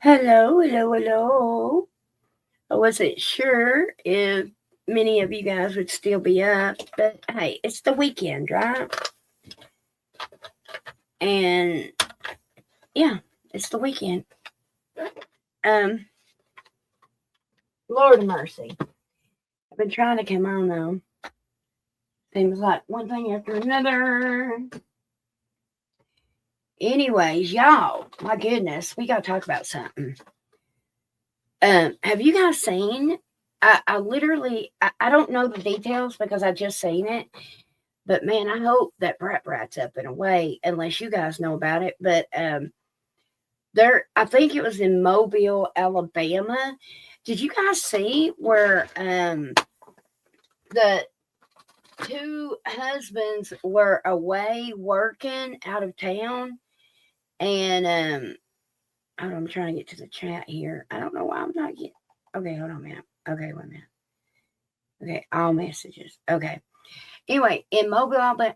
Hello, hello, hello. I wasn't sure if many of you guys would still be up, but hey, it's the weekend, right? And yeah, it's the weekend. Um, Lord of mercy. I've been trying to come on though. Seems like one thing after another. Anyways, y'all, my goodness, we gotta talk about something. Have you guys seen? I literally, I don't know the details because I just seen it. But man, I hope that Brat's up and away, unless you guys know about it. But I think it was in Mobile, Alabama. Did you guys see where the two husbands were away working out of town? And I'm trying to get to the chat here. I don't know why I'm not getting. Okay, hold on a minute. Okay, wait a minute. Okay, all messages. Okay. Anyway, in Mobile, Alabama,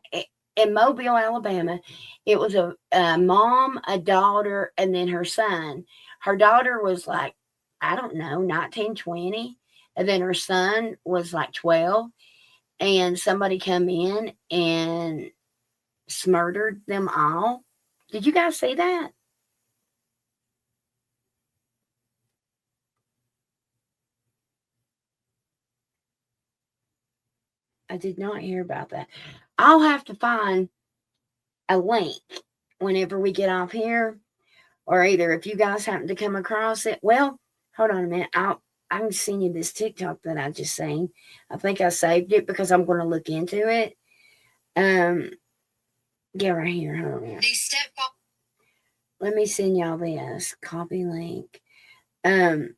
it was a mom, a daughter, and then her son. Her daughter was like, I don't know, 19, 20. And then her son was like 12. And somebody come in and murdered them all. Did you guys see that? I did not hear about that. I'll have to find a link whenever we get off here, or either if you guys happen to come across it. Well, hold on a minute. I can send you this TikTok that I just seen. I think I saved it because I'm going to look into it. Yeah, right here. Hold on a minute. Let me send y'all this copy link. I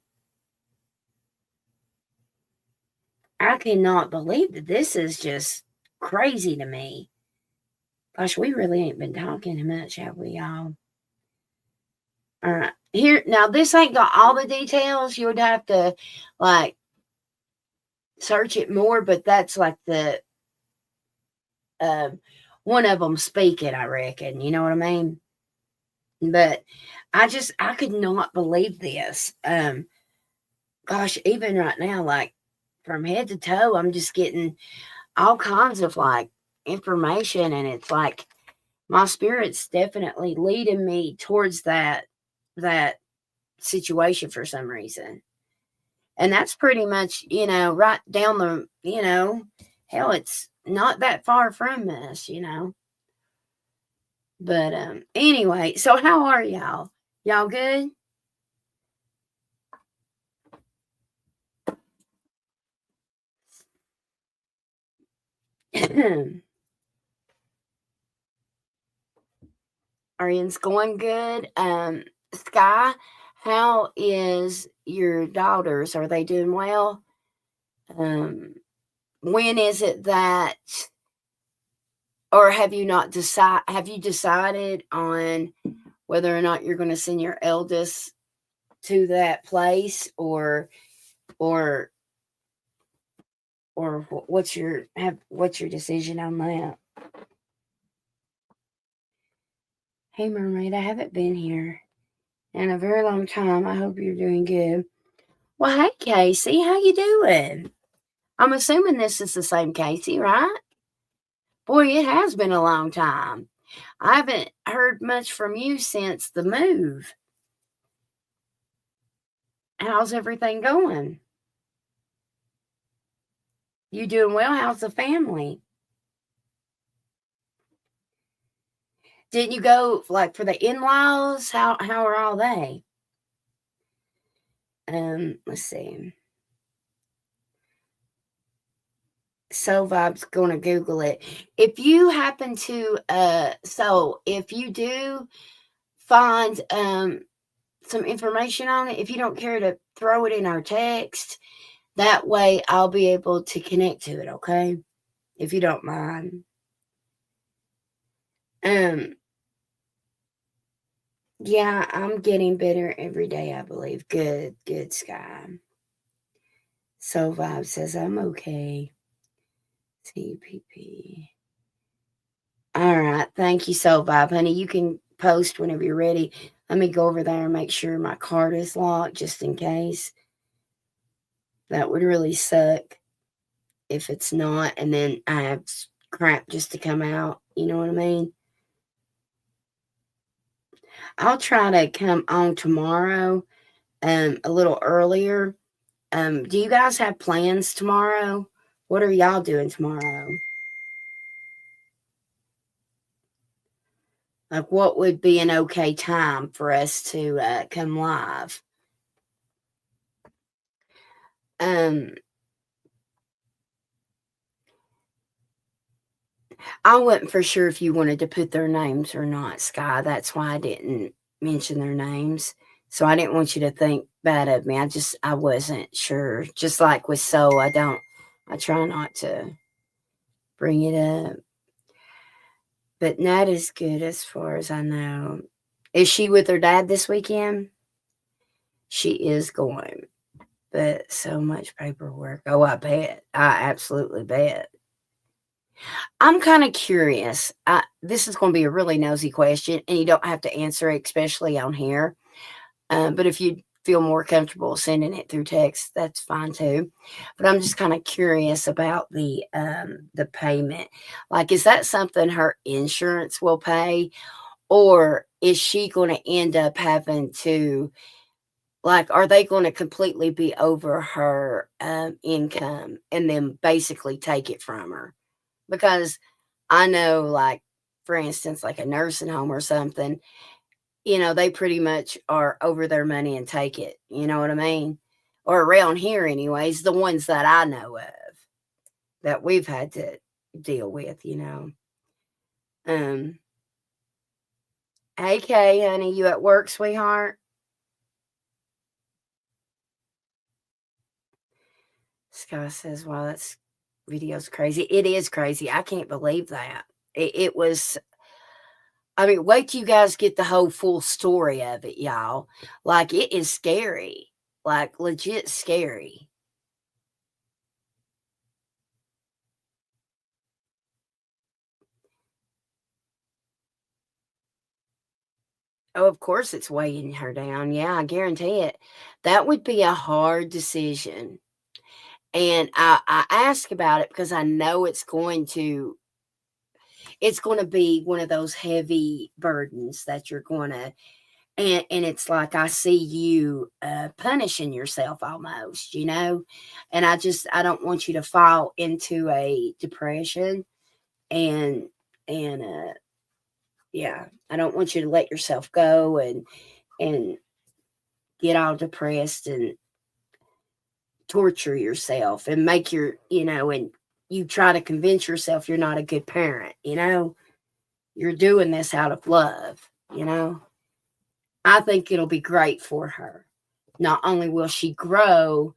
cannot believe that this is just crazy to me. Gosh, we really ain't been talking much, have we, y'all? All right. Here, now this ain't got all the details. You would have to, like, search it more, but that's like the one of them speaking, I reckon. You know what I mean? But I could not believe this. Gosh, even right now, like from head to toe, I'm just getting all kinds of like information, and it's like my spirit's definitely leading me towards that situation for some reason. And that's pretty much, right down hell, it's not that far from us. But anyway, so how are y'all? Y'all good? Arian's going good. Sky, how is your daughters? Are they doing well? Um, when is it that, or have you decided on whether or not you're going to send your eldest to that place, or what's your decision on that? Hey mermaid, I haven't been here in a very long time. I hope you're doing good. Well, hey Casey, how you doing? I'm assuming this is the same Casey, right? Boy, it has been a long time. I haven't heard much from you since the move. How's everything going? You doing well? How's the family? Didn't you go like for the in-laws? How are all they? Let's see. So Vibe's gonna Google it. If you happen to if you do find some information on it, if you don't care to throw it in our text, that way I'll be able to connect to it, okay? If you don't mind. Yeah, I'm getting better every day, I believe. Good, good, Sky. So Vibe says I'm okay. CPP. All right. Thank you, So Vibe, honey. You can post whenever you're ready. Let me go over there and make sure my card is locked just in case. That would really suck if it's not, and then I have crap just to come out. You know what I mean? I'll try to come on tomorrow, a little earlier. Do you guys have plans tomorrow? What are y'all doing tomorrow? Like, what would be an okay time for us to come live? Um, I wasn't for sure if you wanted to put their names or not, Sky. That's why I didn't mention their names. So I didn't want you to think bad of me. I wasn't sure. Just like with Soul, I try not to bring it up. But Nat is good as far as I know. Is she with her dad this weekend? She is going, but so much paperwork. Oh, I bet. I absolutely bet. I'm kind of curious. This is going to be a really nosy question, and you don't have to answer it, especially on here. But if you feel more comfortable sending it through text, that's fine too. But I'm just kind of curious about the payment. Like, is that something her insurance will pay, or is she going to end up having to, like, are they going to completely be over her income and then basically take it from her? Because I know, like, for instance, like a nursing home or something, they pretty much are over their money and take it. You know what I mean? Or around here, anyways, the ones that I know of that we've had to deal with. Um, hey, Kay, honey, you at work, sweetheart? Sky says, wow, that's video's crazy. It is crazy. I can't believe that. It was, I mean, wait till you guys get the whole full story of it, y'all. Like, it is scary. Like, legit scary. Oh, of course it's weighing her down. Yeah, I guarantee it. That would be a hard decision. And I ask about it because I know it's going to be one of those heavy burdens that you're going to, and it's like I see you punishing yourself almost. And I don't want you to fall into a depression, and and yeah, I don't want you to let yourself go and get all depressed and torture yourself and make and you try to convince yourself you're not a good parent. You're doing this out of love. I think it'll be great for her. Not only will she grow,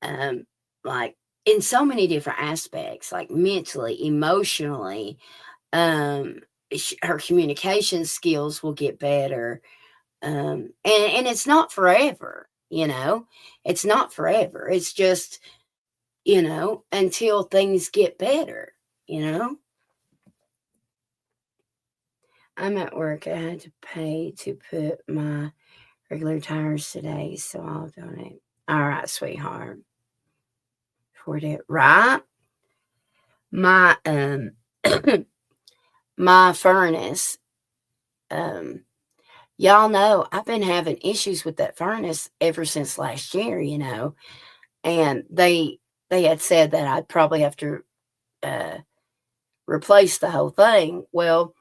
like, in so many different aspects, like mentally, emotionally, um, her communication skills will get better. And it's not forever. It's not forever. It's just, until things get better. I'm at work. I had to pay to put my regular tires today, so I'll donate. All right, sweetheart. For that, right? My my furnace. Um, y'all know I've been having issues with that furnace ever since last year. And they had said that I'd probably have to uh, replace the whole thing. Well,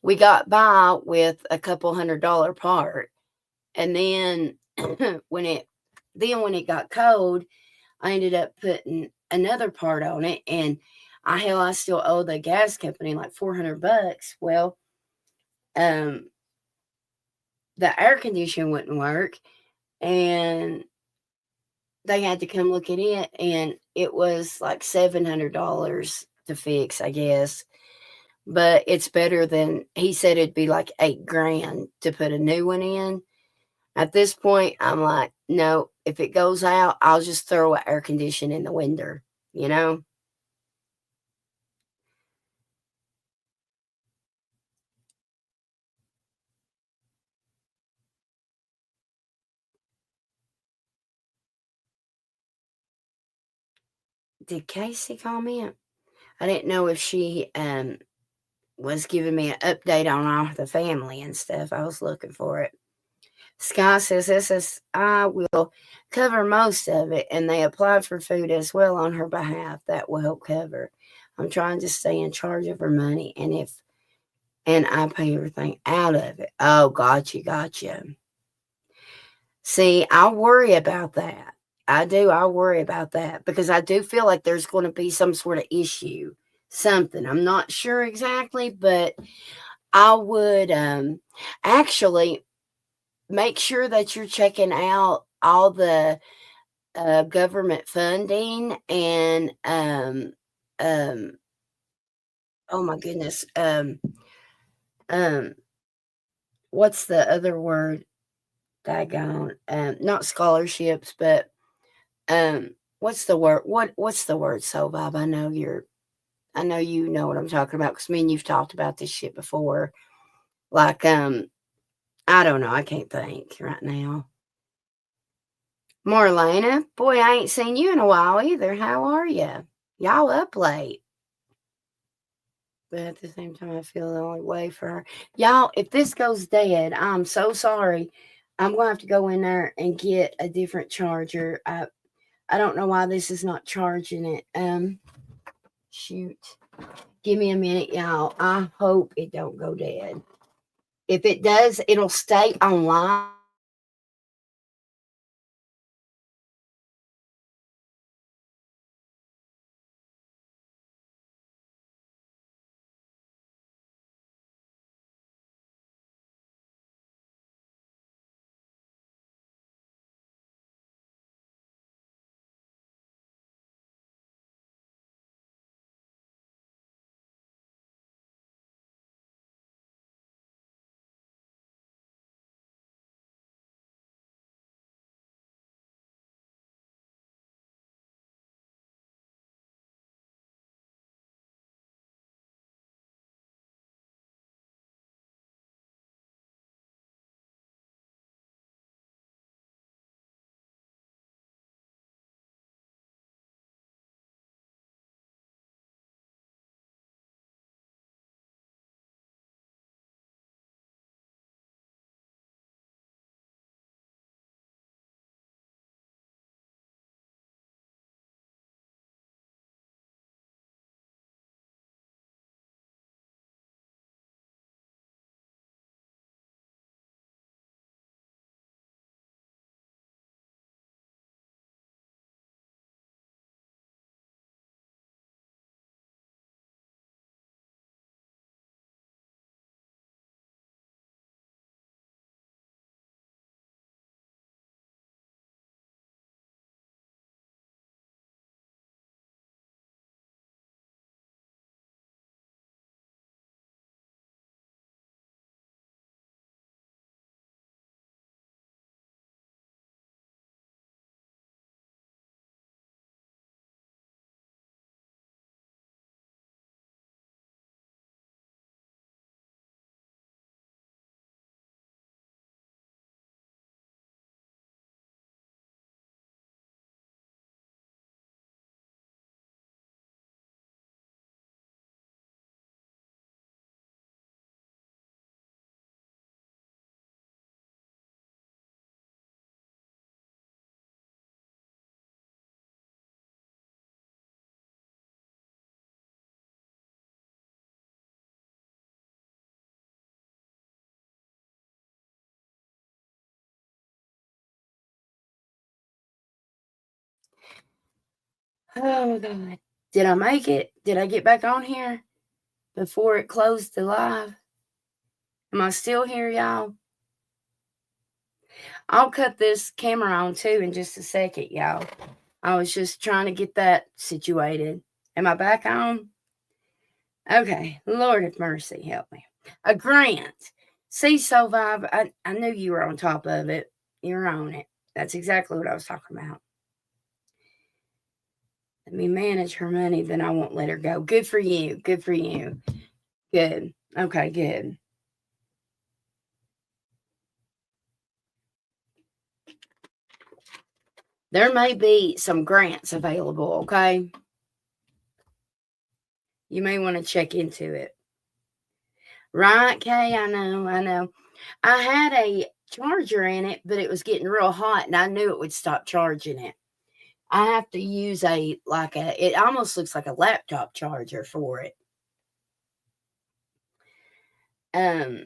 we got by with a couple $100 part, and then when it got cold, I ended up putting another part on it, and I still owe the gas company like $400. Well, um, the air condition wouldn't work, and they had to come look at it, and it was like $700 to fix, I guess. But it's better than he said it'd be like 8 grand to put a new one in. At this point, I'm like, no, if it goes out, I'll just throw an air condition in the window, you know? Did Casey comment? I didn't know if she was giving me an update on all the family and stuff. I was looking for it. Sky says SSI will cover most of it, and they applied for food as well on her behalf. That will help cover. I'm trying to stay in charge of her money, and I pay everything out of it. Oh, gotcha. See, I worry about that. I do. I worry about that because I do feel like there's going to be some sort of issue, something. I'm not sure exactly, but I would actually make sure that you're checking out all the government funding and um oh my goodness um what's the other word? Daggone, not scholarships, but what's the word? What's the word? So Bob, I know you know what I'm talking about because me and you've talked about this shit before. Like I don't know, I can't think right now. Marlena, boy, I ain't seen you in a while either. How are you? Y'all up late. But at the same time, I feel the only way for her. Y'all, if this goes dead, I'm so sorry. I'm gonna have to go in there and get a different charger. I don't know why this is not charging it. Shoot. Give me a minute, y'all. I hope it don't go dead. If it does, it'll stay online. Oh God. Did I make it? Did I get back on here before it closed the live? Am I still here, y'all? I'll cut this camera on too in just a second, y'all. I was just trying to get that situated. Am I back on? Okay. Lord have mercy, help me. A grant. See, Survive, I knew you were on top of it. You're on it. That's exactly what I was talking about. Let me manage her money, then I won't let her go. Good for you. Good for you. Good. Okay, good. There may be some grants available, okay? You may want to check into it. Right, Kay? I know. I had a charger in it, but it was getting real hot, and I knew it would stop charging it. I have to use it almost looks like a laptop charger for it. Alrighty.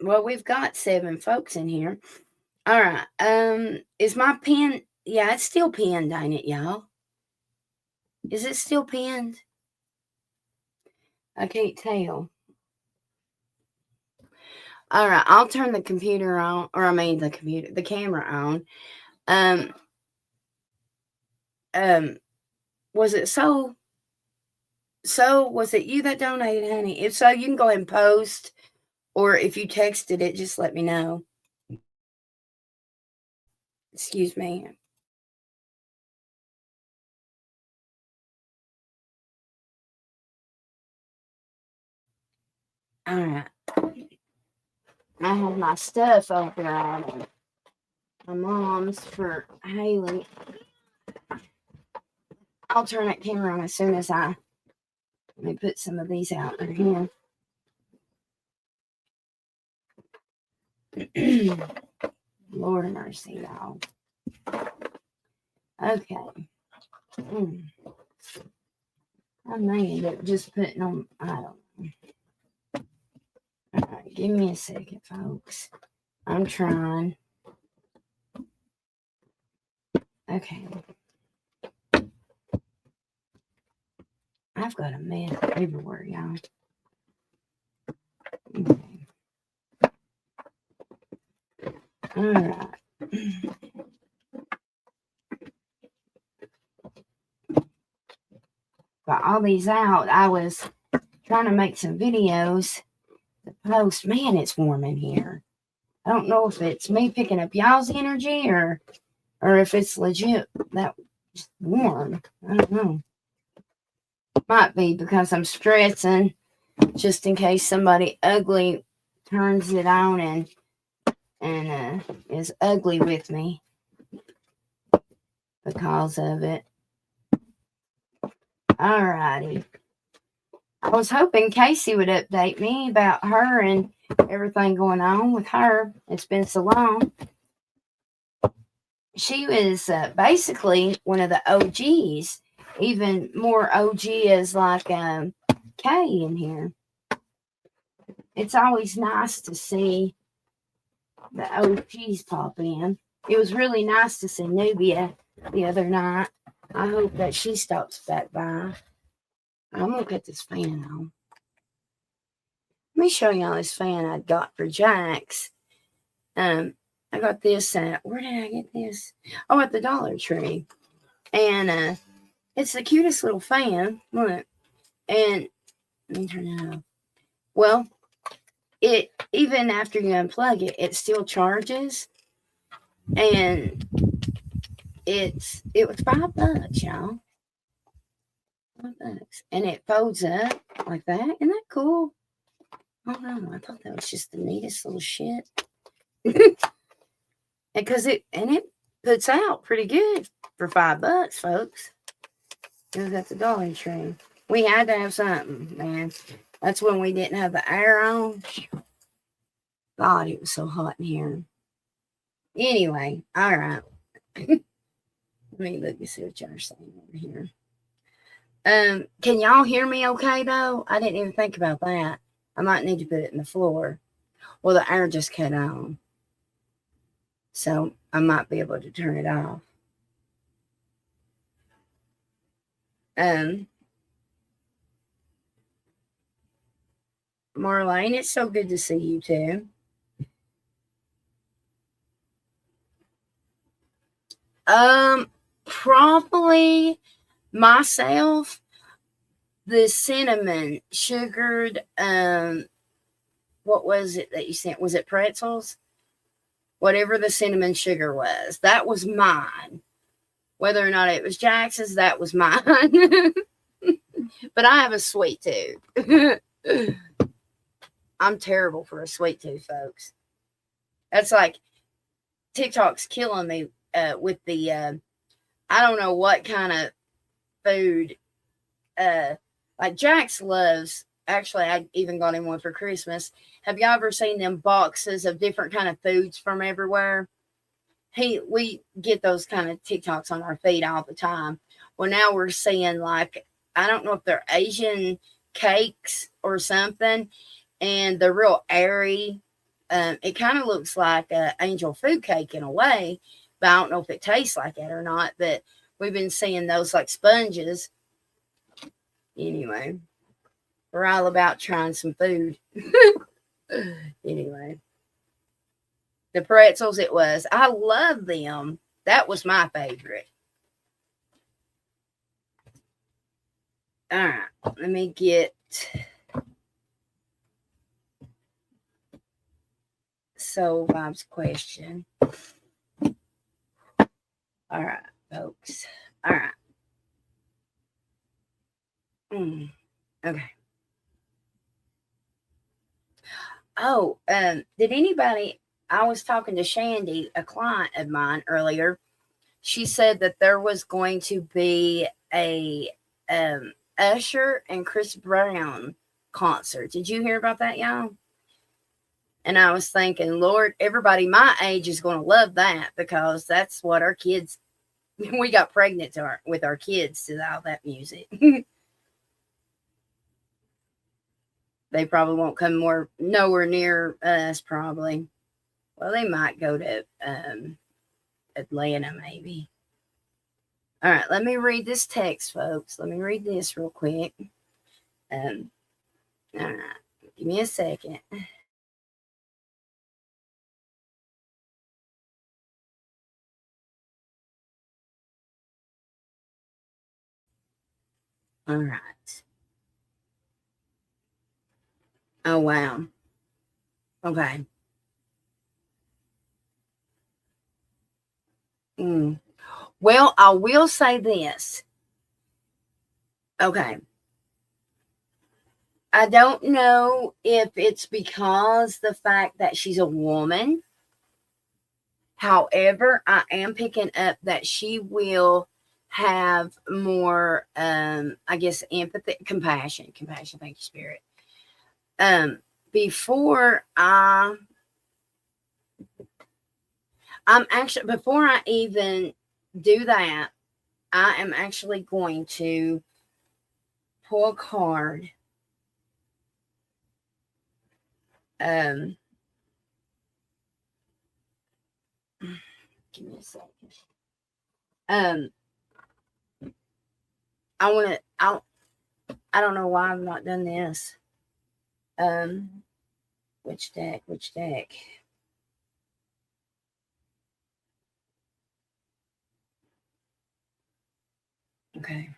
Well, we've got 7 folks in here. All right. Is my pen? Yeah, it's still pinned, ain't it, y'all? Is it still pinned? I can't tell. All right, I'll turn the computer on, the camera on. Was it so? Was it you that donated, honey? If so, you can go ahead and post, or if you texted it, just let me know. Excuse me. All right. I have my stuff over on my mom's for Haley. I'll turn that camera on as soon as let me put some of these out in here. Lord have mercy, y'all. Okay. I may end up just putting on, I don't know. All right, give me a second, folks. I'm trying. Okay. I've got a mess everywhere, y'all. Okay. All right. Got all these out. I was trying to make some videos to post. Man, it's warm in here. I don't know if it's me picking up y'all's energy or if it's legit that warm. I don't know. Might be because I'm stressing just in case somebody ugly turns it on and is ugly with me because of it. Alrighty. I was hoping Casey would update me about her and everything going on with her. It's been so long. She was basically one of the OGs, even more OG as like Kay in here. It's always nice to see the OGs pop in. It was really nice to see Nubia the other night. I hope that she stops back by. I'm going to cut this fan on. Let me show y'all this fan I got for Jax. I got this at, where did I get this? Oh, at the Dollar Tree. And it's the cutest little fan. Look. And let me turn it off. Well, it, even after you unplug it, it still charges. And it was $5, y'all. $5. And it folds up like that. Isn't that cool? I don't know. I thought that was just the neatest little shit. Because it puts out pretty good for $5, folks. It was at the Dollar Tree. We had to have something, man. That's when we didn't have the air on. God, it was so hot in here. Anyway, all right. Let me look and see what y'all are saying over here. Can y'all hear me okay, though? I didn't even think about that. I might need to put it in the floor. Well, the air just cut on. So I might be able to turn it off. Marlene, it's so good to see you too. Probably myself, the cinnamon sugared, what was it that you sent? Was it pretzels? Whatever the cinnamon sugar was, that was mine. Whether or not it was Jackson's, that was mine. But I have a sweet tooth. I'm terrible for a sweet tooth, folks. That's like TikTok's killing me with the I don't know what kind of food. Like Jax loves. Actually, I even got him one for Christmas. Have y'all ever seen them boxes of different kind of foods from everywhere? We get those kind of TikToks on our feed all the time. Well, now we're seeing like, I don't know if they're Asian cakes or something, and they're real airy. It kind of looks like a angel food cake in a way, but I don't know if it tastes like it or not. But we've been seeing those like sponges. Anyway, we're all about trying some food. Anyway, the pretzels, it was. I love them. That was my favorite. All right, let me get Soul Vibes question. All right, folks. All right. Okay. Oh, did anybody? I was talking to Shandy, a client of mine earlier. She said that there was going to be a Usher and Chris Brown concert. Did you hear about that, y'all? And I was thinking, Lord, everybody my age is going to love that because that's what our kids. We got pregnant with our kids to all that music. They probably won't come nowhere near us. Probably. Well, they might go to Atlanta, maybe. All right, let me read this text, folks. Let me read this real quick. All right, give me a second. All right. Oh, wow. Okay. Well, I will say this. Okay. I don't know if it's because the fact that she's a woman. However, I am picking up that she will have more, I guess, empathy, compassion. Thank you, Spirit. Before before I even do that, I am actually going to pull a card. Give me a second. I want to. I don't know why I've not done this. Which deck? Okay.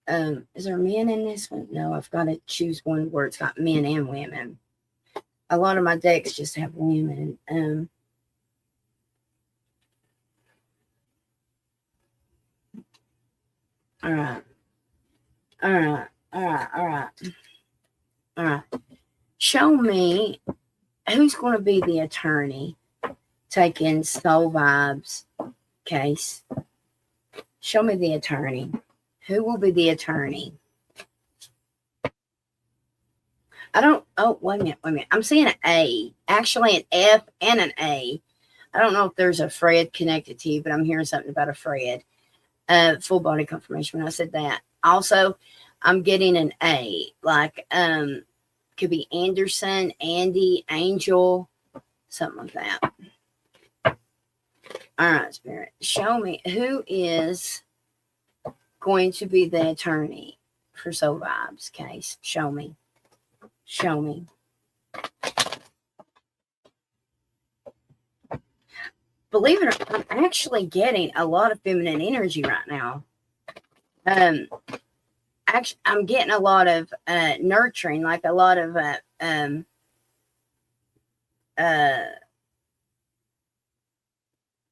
Is there men in this one? No, I've got to choose one where it's got men and women. A lot of my decks just have women. All right. Show me who's going to be the attorney taking Soul Vibes case. Show me the attorney. Who will be the attorney? I don't. Oh, wait a minute. I'm seeing an A. Actually, an F and an A. I don't know if there's a Fred connected to you, but I'm hearing something about a Fred. Full body confirmation when I said that. Also, I'm getting an A. Like, could be Anderson, Andy, Angel, something like that. All right, Spirit. Show me who is going to be the attorney for Soul Vibes case. Show me. Believe it or not, I'm actually getting a lot of feminine energy right now. Actually, I'm getting a lot of nurturing, like a lot of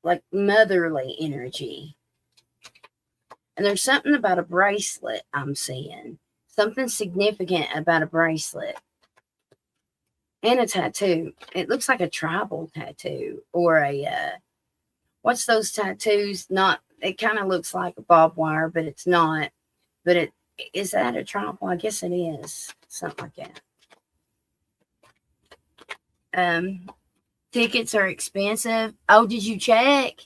like motherly energy. And there's something about a bracelet I'm seeing. Something significant about a bracelet. And a tattoo. It looks like a tribal tattoo or a What's those tattoos? Not, it kind of looks like a barbed wire, but it's not. But it is that a tribal? I guess it is. Something like that. Tickets are expensive. Oh, did you check?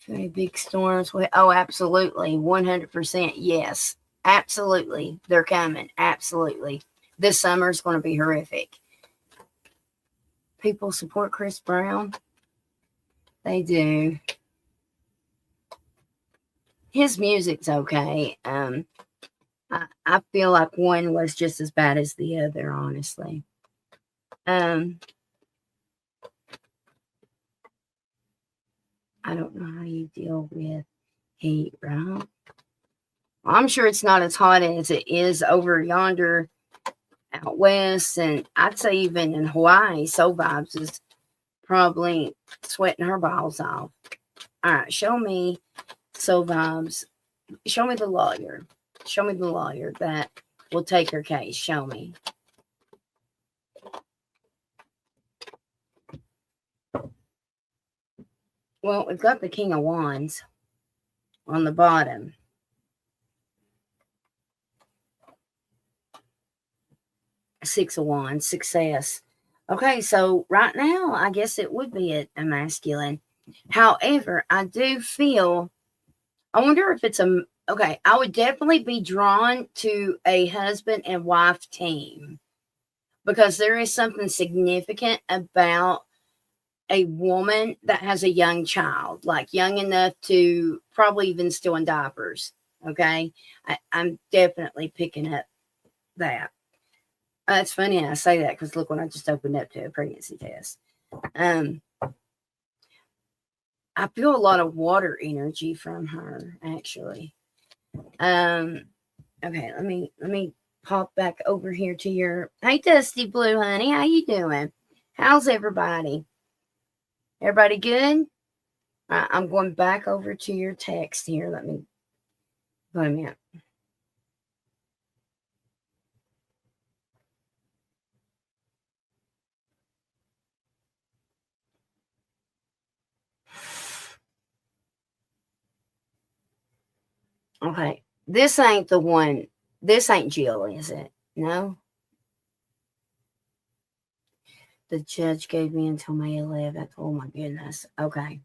Very big storms. Oh, absolutely. 100%. Yes. Absolutely. They're coming. Absolutely. This summer is going to be horrific. People support Chris Brown. They do. His music's okay. I feel like one was just as bad as the other, honestly. I don't know how you deal with heat, right? I'm sure it's not as hot as it is over yonder out west, and I'd say even in Hawaii, Soul Vibes is probably sweating her balls off. All right, show me Soul Vibes. Show me the lawyer. Show me the lawyer that will take her case. Show me. Well, we've got the King of Wands on the bottom. Six of Wands, success. Okay, so right now, I guess it would be a masculine. However, I do feel, I wonder if it's okay, I would definitely be drawn to a husband and wife team because there is something significant about a woman that has a young child, like young enough to probably even still in diapers. Okay, I'm definitely picking up that. It's funny I say that because look, when I just opened up to a pregnancy test, I feel a lot of water energy from her actually. Okay, let me pop back over here to your. Hey, Dusty Blue, honey, how you doing? How's everybody? Everybody good? I'm going back over to your text here. Let me. Wait a minute. Okay, this ain't the one. This ain't Jill, is it? No. The judge gave me until May 11th. Oh my goodness. Okay.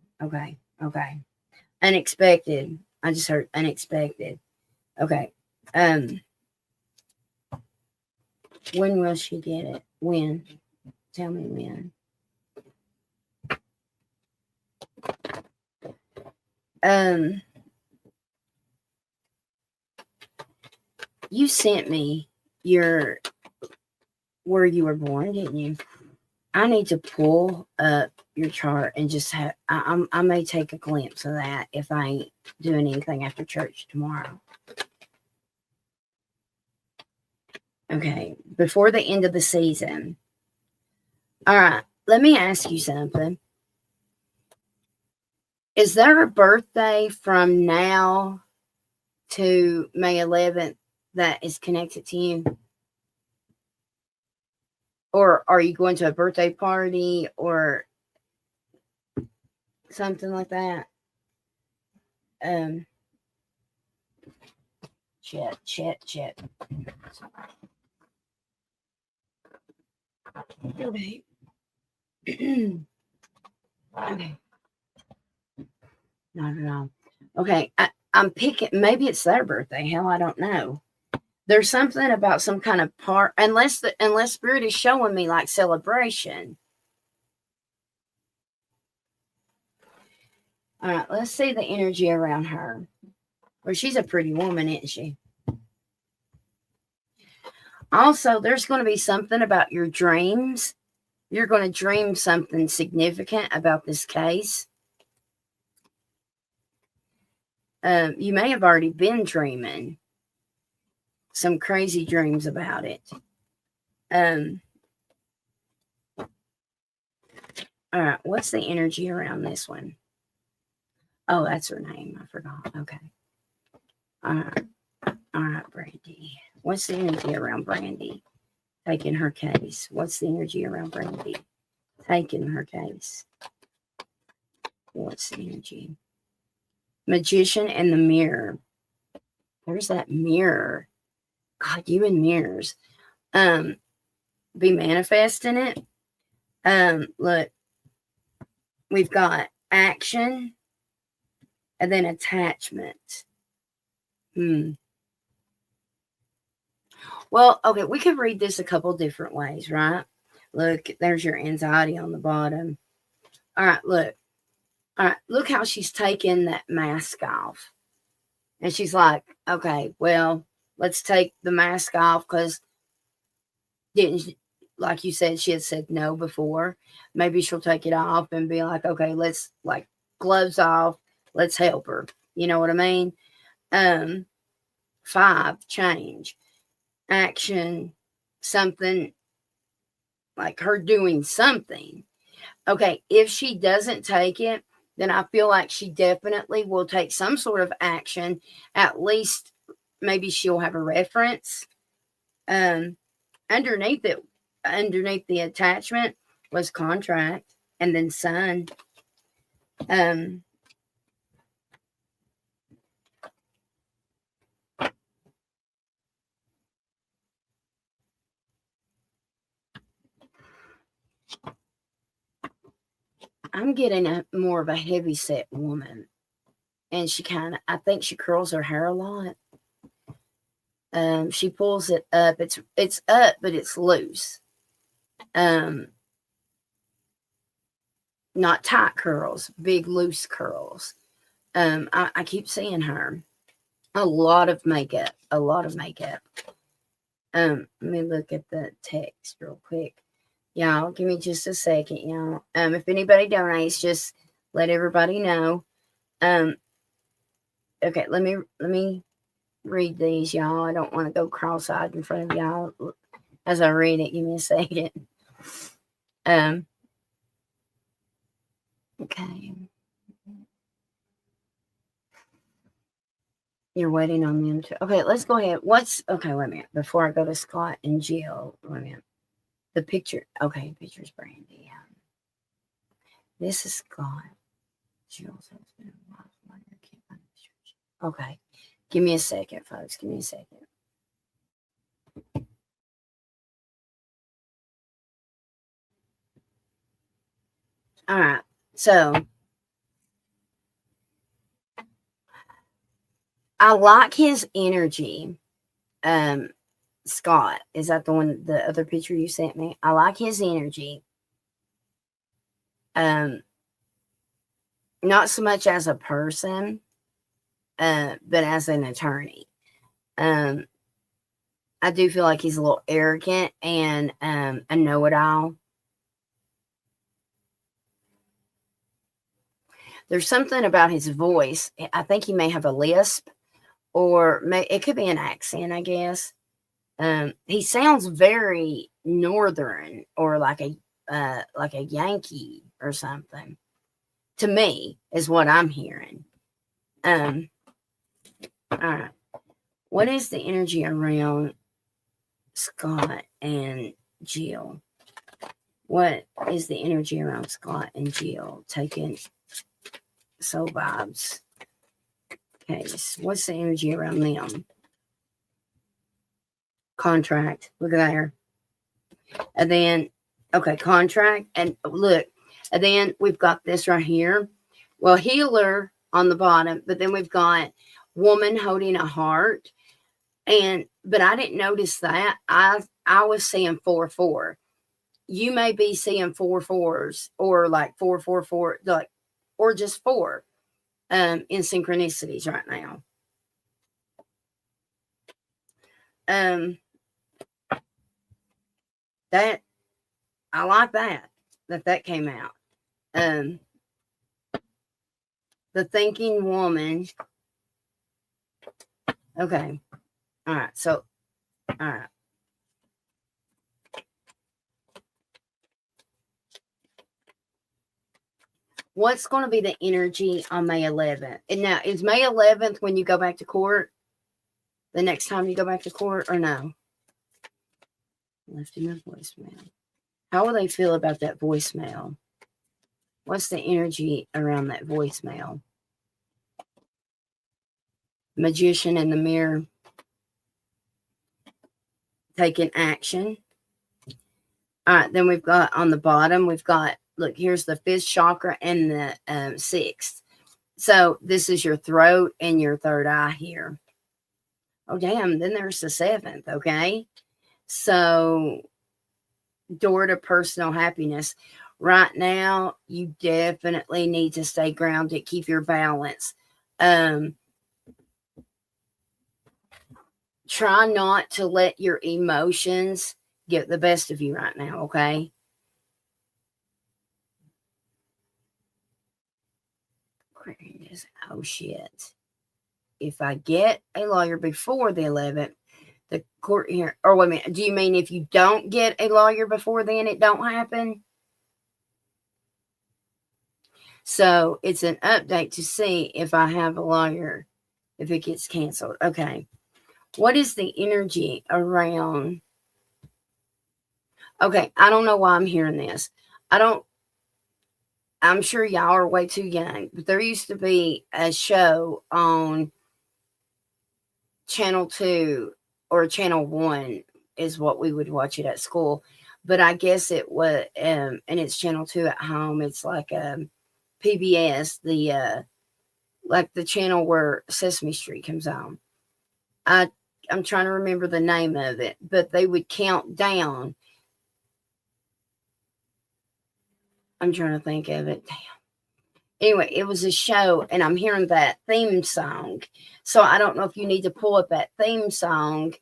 Unexpected. I just heard unexpected. Okay. When will she get it? When? Tell me when. You sent me your where you were born, didn't you? I need to pull up your chart and just have. I may take a glimpse of that if I ain't doing anything after church tomorrow. Okay, before the end of the season. All right, let me ask you something. Is there a birthday from now to May 11th that is connected to you? Or are you going to a birthday party or something like that? Chat. Okay. Okay. Not at all. Okay. I'm picking, maybe it's their birthday. Hell, I don't know. There's something about some kind of part, unless Spirit is showing me like celebration. All right, let's see the energy around her. Well, she's a pretty woman, isn't she? Also, there's going to be something about your dreams. You're going to dream something significant about this case. You may have already been dreaming some crazy dreams about it. All right, what's the energy around this one? Oh, that's her name. I forgot. Okay. All right, Brandy. What's the energy around Brandy? Taking her case. What's the energy around Brandy? taking her case. What's the energy? Magician and the mirror. There's that mirror. God, you and mirrors. Be manifesting it. Look, we've got action and then attachment. Well, okay, we could read this a couple different ways, right? Look, there's your anxiety on the bottom. All right, look. All right, look how she's taking that mask off. And she's like, okay, well, let's take the mask off because like you said, she had said no before. Maybe she'll take it off and be like, okay, let's like gloves off. Let's help her. You know what I mean? 5, change. Action, something like her doing something. Okay, if she doesn't take it, then I feel like she definitely will take some sort of action. At least maybe she'll have a reference. Underneath the attachment was contract and then son. I'm getting more of a heavy set woman. And I think she curls her hair a lot. She pulls it up. It's up, but it's loose. Not tight curls, big loose curls. I keep seeing her. A lot of makeup. Let me look at the text real quick. Y'all, give me just a second, y'all. If anybody donates, just let everybody know. Okay, let me read these, y'all. I don't want to go cross-eyed in front of y'all as I read it. Give me a second. Okay. You're waiting on them to. Okay, let's go ahead. Okay, wait a minute. Before I go to Scott and Jill, wait a minute. The picture. Okay, picture's Brandy. This is Scott. Jill's husband. Okay. Give me a second, folks. Give me a second. All right. So I like his energy. Scott, is that the other picture you sent me? I like his energy. Not so much as a person, but as an attorney. I do feel like he's a little arrogant and a know-it-all. There's something about his voice. I think he may have a lisp, or it could be an accent, I guess. He sounds very northern, or like a Yankee or something. To me, is what I'm hearing. All right. What is the energy around Scott and Jill? What is the energy around Scott and Jill? Taking soul vibes. Okay, what's the energy around them? Contract. Look at there. And then, okay, contract. And look, and then we've got this right here. Well, healer on the bottom, but then we've got woman holding a heart. But I didn't notice that. I was seeing 4-4. You may be seeing 4 4s or like 4 like, or just 4 in synchronicities right now. That I like that came out. The thinking woman. Okay. All right. So, all right. What's going to be the energy on May 11th? And now, is May 11th when you go back to court? The next time you go back to court, or no? Left him a voicemail. How will they feel about that voicemail? What's the energy around that voicemail? Magician in the mirror. Taking action. All right, then we've got on the bottom, we've got, look, here's the fifth chakra and the sixth. So this is your throat and your third eye here. Oh, damn. Then there's the seventh. Okay. So door to personal happiness. Right now, you definitely need to stay grounded, keep your balance. Try not to let your emotions get the best of you right now, okay? Oh, shit. If I get a lawyer before the 11th, the court here, or wait a minute, do you mean if you don't get a lawyer before then, it don't happen? So it's an update to see if I have a lawyer, if it gets canceled. Okay. What is the energy around? Okay, I don't know why I'm hearing this. I'm sure y'all are way too young, but there used to be a show on Channel 2 or Channel 1 is what we would watch it at school. But I guess it was, and it's Channel 2 at home. It's like PBS, like the channel where Sesame Street comes on. I'm trying to remember the name of it, but they would count down. I'm trying to think of it. Damn. Anyway, it was a show, and I'm hearing that theme song. So I don't know if you need to pull up that theme song.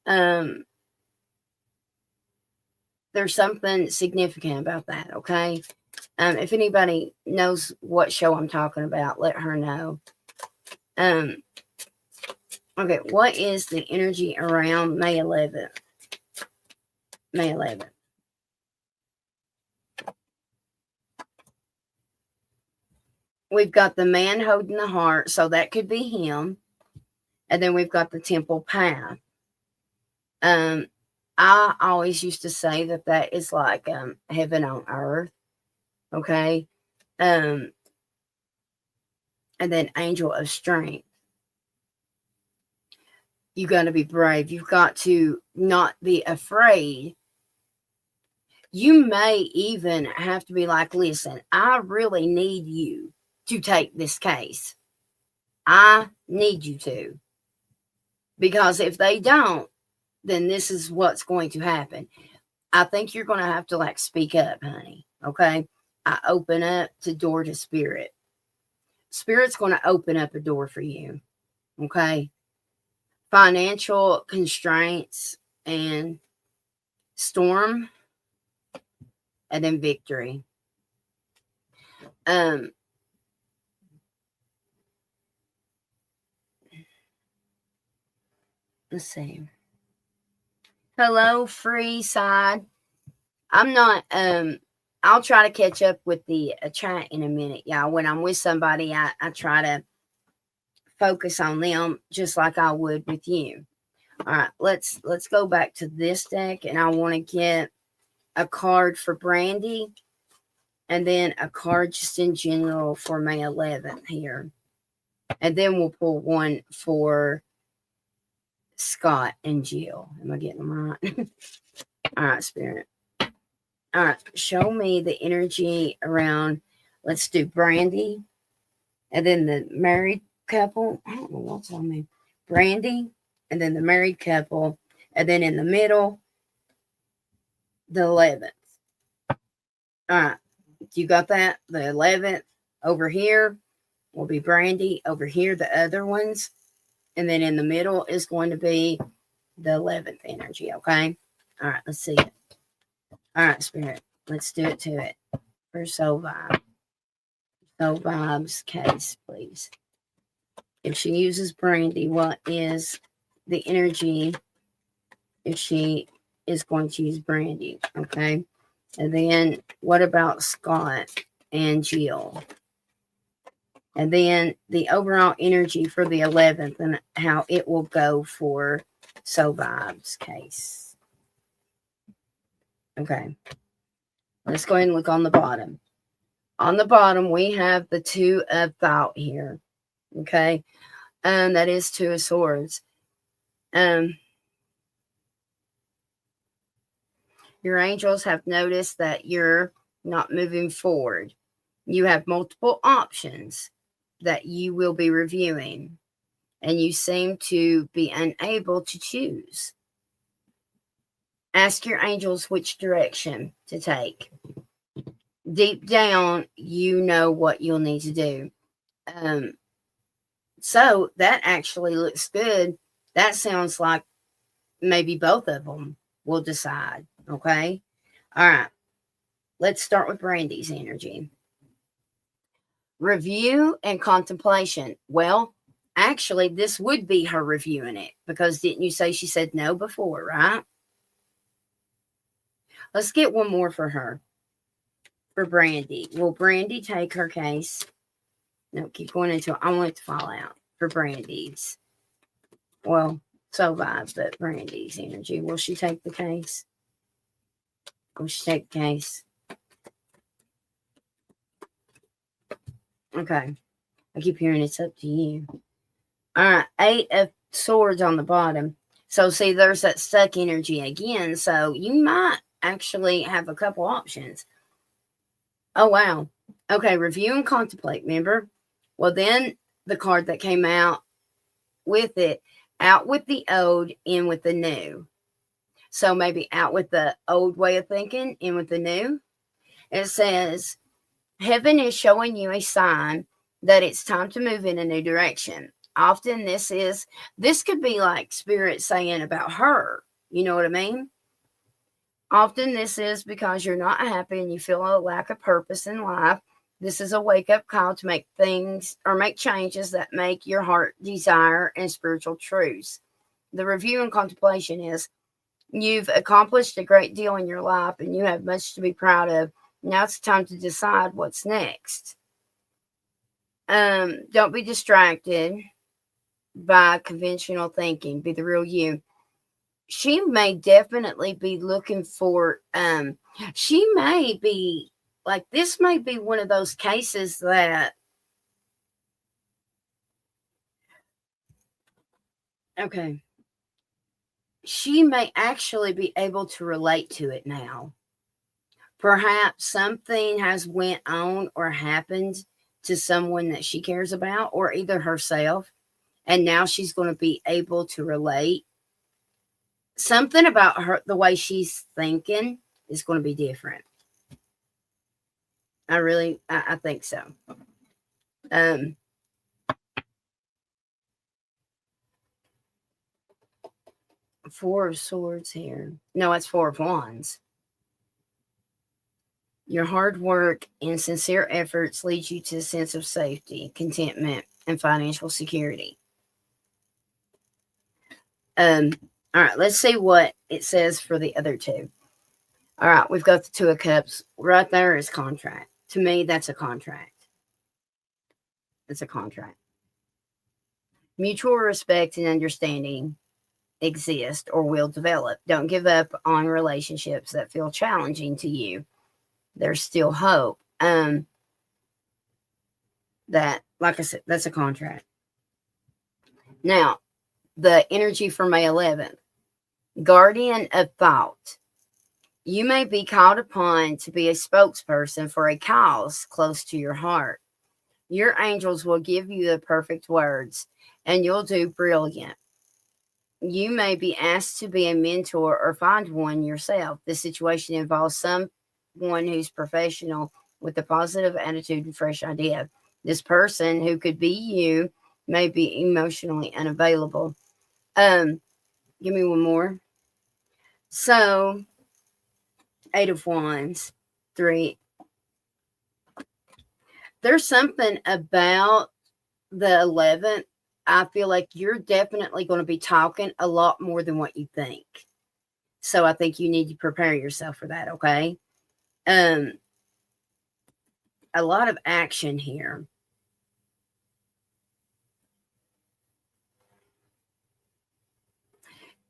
There's something significant about that, okay? If anybody knows what show I'm talking about, let her know. Okay, what is the energy around May 11th? May 11th. We've got the man holding the heart, so that could be him. And then we've got the temple path. I always used to say that is like heaven on earth. Okay. And then angel of strength. You got to be brave. You've got to not be afraid. You may even have to be like, listen, I really need you to take this case. I need you to. Because if they don't, then this is what's going to happen. I think you're going to have to like speak up, honey. Okay. I open up the door to spirit. Spirit's going to open up a door for you. Okay. Financial constraints and storm, and then victory. Let's see. Hello, free side. I'm not, I'll try to catch up with the chat in a minute, y'all. When I'm with somebody, I try to focus on them just like I would with you. All right, let's go back to this deck, and I want to get a card for Brandy, and then a card just in general for May 11th here. And then we'll pull one for Scott and Jill. Am I getting them right? All right, Spirit. All right, show me the energy around, let's do Brandy, and then the married couple. I don't know what's on me. Brandy, and then the married couple, and then in the middle, the 11th. All right, you got that? The 11th over here will be Brandy. Over here, the other ones. And then in the middle is going to be the 11th energy, okay? All right, let's see it. All right, Spirit, let's do it to it. For Soul Vibe. Soul Vibe's case, please. If she uses Brandy, what is the energy if she is going to use Brandy, okay? And then what about Scott and Jill? And then the overall energy for the 11th and how it will go for Soul Vibe's case. Okay. Let's go ahead and look on the bottom. On the bottom, we have the Two of Thought here. Okay. That is Two of Swords. Your angels have noticed that you're not moving forward. You have multiple options that you will be reviewing, and you seem to be unable to choose. Ask your angels which direction to take. Deep down, you know what you'll need to do. So that actually looks good. That sounds like maybe both of them will decide. Okay. All right. Let's start with Brandy's energy. Review and contemplation. Well, actually, this would be her reviewing it, because didn't you say she said no before, right? Let's get one more for her. For Brandy. Will Brandy take her case? No, keep going until I want it to fall out. For Brandy's. Well, so vibes, but Brandy's energy. Will she take the case? Will she take the case? Okay. I keep hearing it's up to you. All right. 8 of Swords on the bottom. So, see, there's that stuck energy again. So, you might actually have a couple options. Oh, wow. Okay. Review and contemplate, remember? Well, then the card that came out with it, out with the old, in with the new. So, maybe out with the old way of thinking, in with the new. It says, heaven is showing you a sign that it's time to move in a new direction. Often this could be like spirit saying about her. You know what I mean? Often this is because you're not happy and you feel a lack of purpose in life. This is a wake-up call to make things or make changes that make your heart desire and spiritual truths. The review and contemplation is, you've accomplished a great deal in your life and you have much to be proud of. Now it's time to decide what's next. Don't be distracted by conventional thinking. Be the real you. She may definitely be looking for, she may be, like, this may be one of those cases that, okay, she may actually be able to relate to it now. Perhaps something has went on or happened to someone that she cares about, or either herself, and now she's going to be able to relate. Something about her, the way she's thinking, is going to be different. I think so. Four of Swords here. No, it's Four of Wands. Your hard work and sincere efforts lead you to a sense of safety, contentment, and financial security. All right, let's see what it says for the other two. All right, we've got the Two of Cups. Right there is contract. To me, that's a contract. It's a contract. Mutual respect and understanding exist or will develop. Don't give up on relationships that feel challenging to you. There's still hope. That, like I said, that's a contract. Now, the energy for May 11th. Guardian of Thought. You may be called upon to be a spokesperson for a cause close to your heart. Your angels will give you the perfect words, and you'll do brilliant. You may be asked to be a mentor or find one yourself. This situation involves someone who's professional with a positive attitude and fresh idea. This person, who could be you, may be emotionally unavailable. Give me one more. So, 8 of Wands, 3. There's something about the 11th. I feel like you're definitely going to be talking a lot more than what you think. So I think you need to prepare yourself for that, okay? A lot of action here.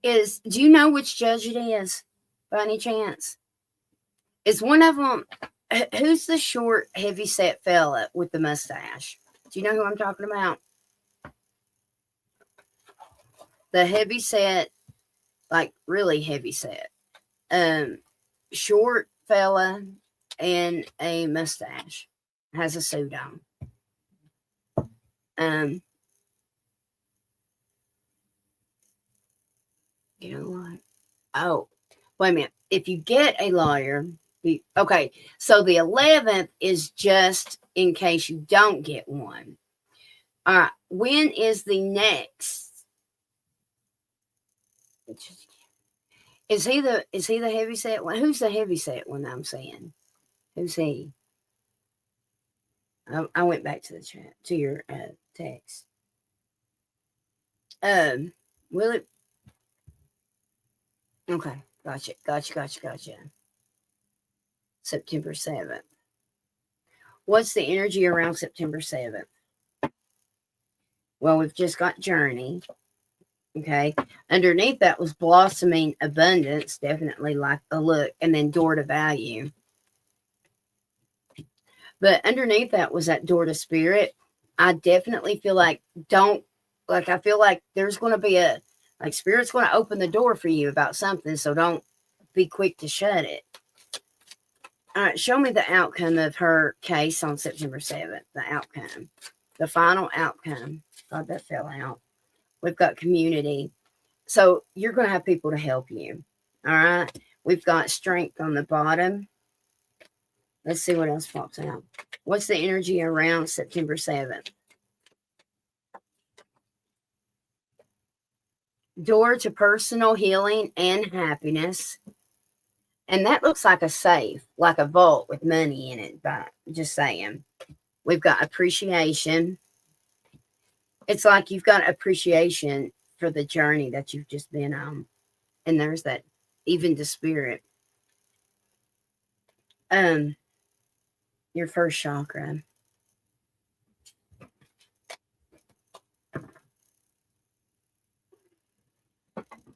Do you know which judge it is, by any chance? Is one of them, who's the short, heavy-set fella with the mustache? Do you know who I'm talking about? The heavy-set, like really heavy-set, short fella and a mustache, has a suit on. You know what? Oh, wait a minute. If you get a lawyer, okay, so the 11th is just in case you don't get one. All right, when is the next? Is he the heavy set one? Who's the heavy set one I'm saying? Who's he? I went back to the chat, to your text. Will it? Okay, gotcha. September 7th. What's the energy around September 7th? Well, we've just got Journey. Okay. Underneath that was blossoming abundance, definitely like a look, and then door to value. But underneath that was that door to spirit. I definitely feel like I feel like there's going to be spirit's going to open the door for you about something. So don't be quick to shut it. All right. Show me the outcome of her case on September 7th. The outcome, the final outcome. God, that fell out. We've got community. So you're going to have people to help you. All right. We've got strength on the bottom. Let's see what else pops out. What's the energy around September 7th? Door to personal healing and happiness. And that looks like a safe, like a vault with money in it, but just saying. We've got appreciation. It's like you've got appreciation for the journey that you've just been on. And there's that, even the spirit. Your first chakra.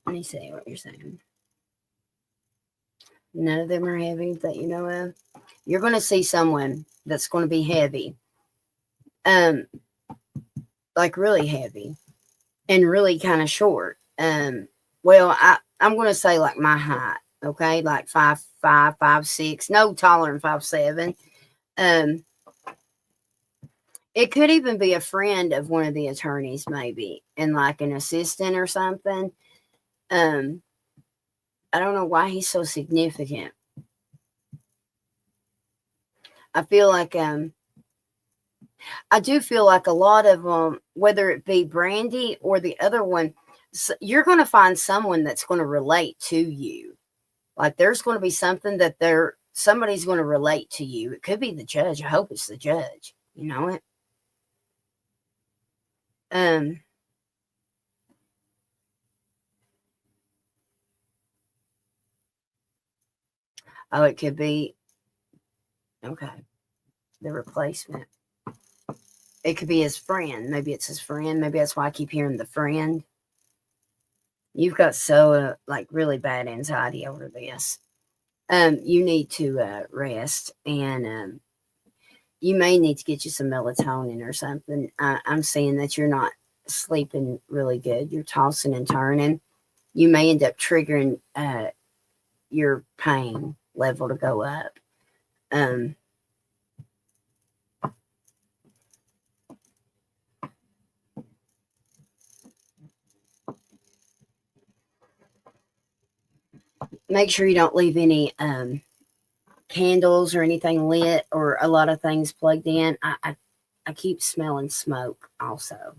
Let me see what you're saying. None of them are heavy that you know of. You're going to see someone that's going to be heavy. Like really heavy and really kind of short. Well, I'm going to say like my height. Okay. Like 5'5", 5'6", no taller than 5'7". It could even be a friend of one of the attorneys, maybe, and like an assistant or something. I don't know why he's so significant. I feel like I do feel like a lot of them, whether it be Brandy or the other one, you're going to find someone that's going to relate to you. Like there's going to be something that somebody's going to relate to you. It could be the judge. I hope it's the judge. You know it. Oh, it could be, okay, the replacement. It could be his friend. Maybe it's his friend. Maybe that's why I keep hearing the friend. You've got so, like, really bad anxiety over this. You need to rest, and you may need to get you some melatonin or something. I'm seeing that you're not sleeping really good. You're tossing and turning. You may end up triggering your pain level to go up. Make sure you don't leave any candles or anything lit or a lot of things plugged in. I keep smelling smoke also.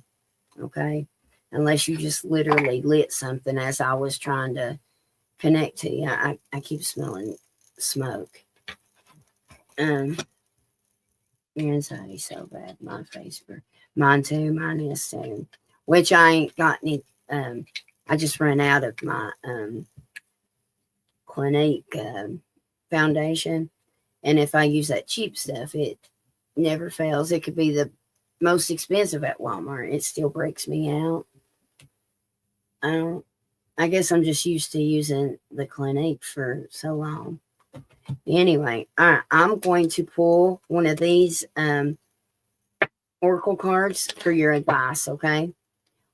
Okay. Unless you just literally lit something as I was trying to connect to you. I keep smelling smoke. Your anxiety's so bad. My face for mine too. Mine is too. Which I ain't got any. I just ran out of my Clinique foundation, and if I use that cheap stuff, it never fails. It could be the most expensive at Walmart. It still breaks me out. I guess I'm just used to using the Clinique for so long. Anyway, I'm going to pull one of these oracle cards for your advice, okay?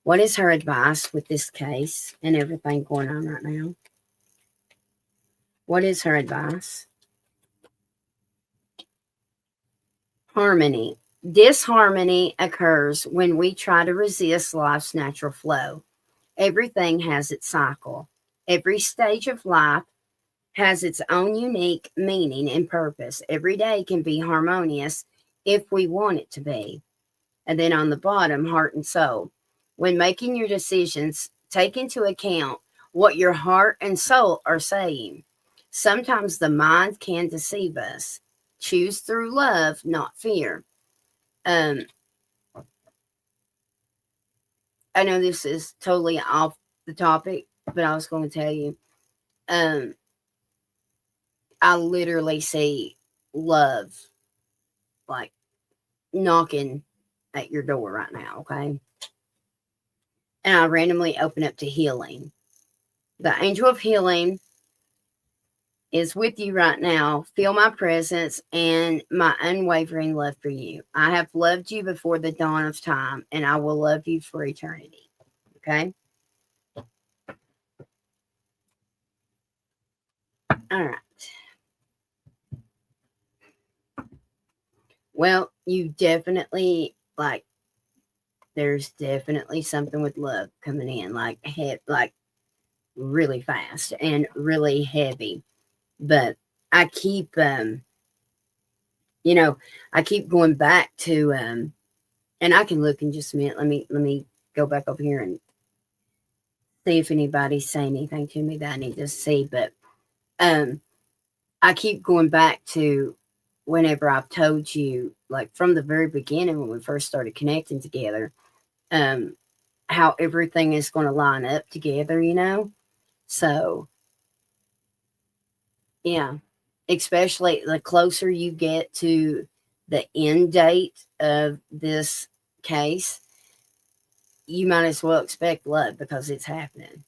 What is her advice with this case and everything going on right now? What is her advice? Harmony. Disharmony occurs when we try to resist life's natural flow. Everything has its cycle. Every stage of life has its own unique meaning and purpose. Every day can be harmonious if we want it to be. And then on the bottom, heart and soul. When making your decisions, take into account what your heart and soul are saying. Sometimes the mind can deceive us. Choose through love, not fear. Um, I know this is totally off the topic, but I was going to tell you. I literally see love like knocking at your door right now, okay? And I randomly open up to healing. The angel of healing is with you right now. Feel my presence and my unwavering love for you. I have loved you before the dawn of time, and I will love you for eternity. Okay? All right. Well, you definitely there's definitely something with love coming in, like really fast and really heavy. But I keep I keep going back to and I can look in just a minute. Let me go back over here and see if anybody's saying anything to me that I need to see. But um I keep going back to whenever I've told you, like from the very beginning when we first started connecting together, um, how everything is going to line up together, So, yeah, especially the closer you get to the end date of this case, you might as well expect love because it's happening.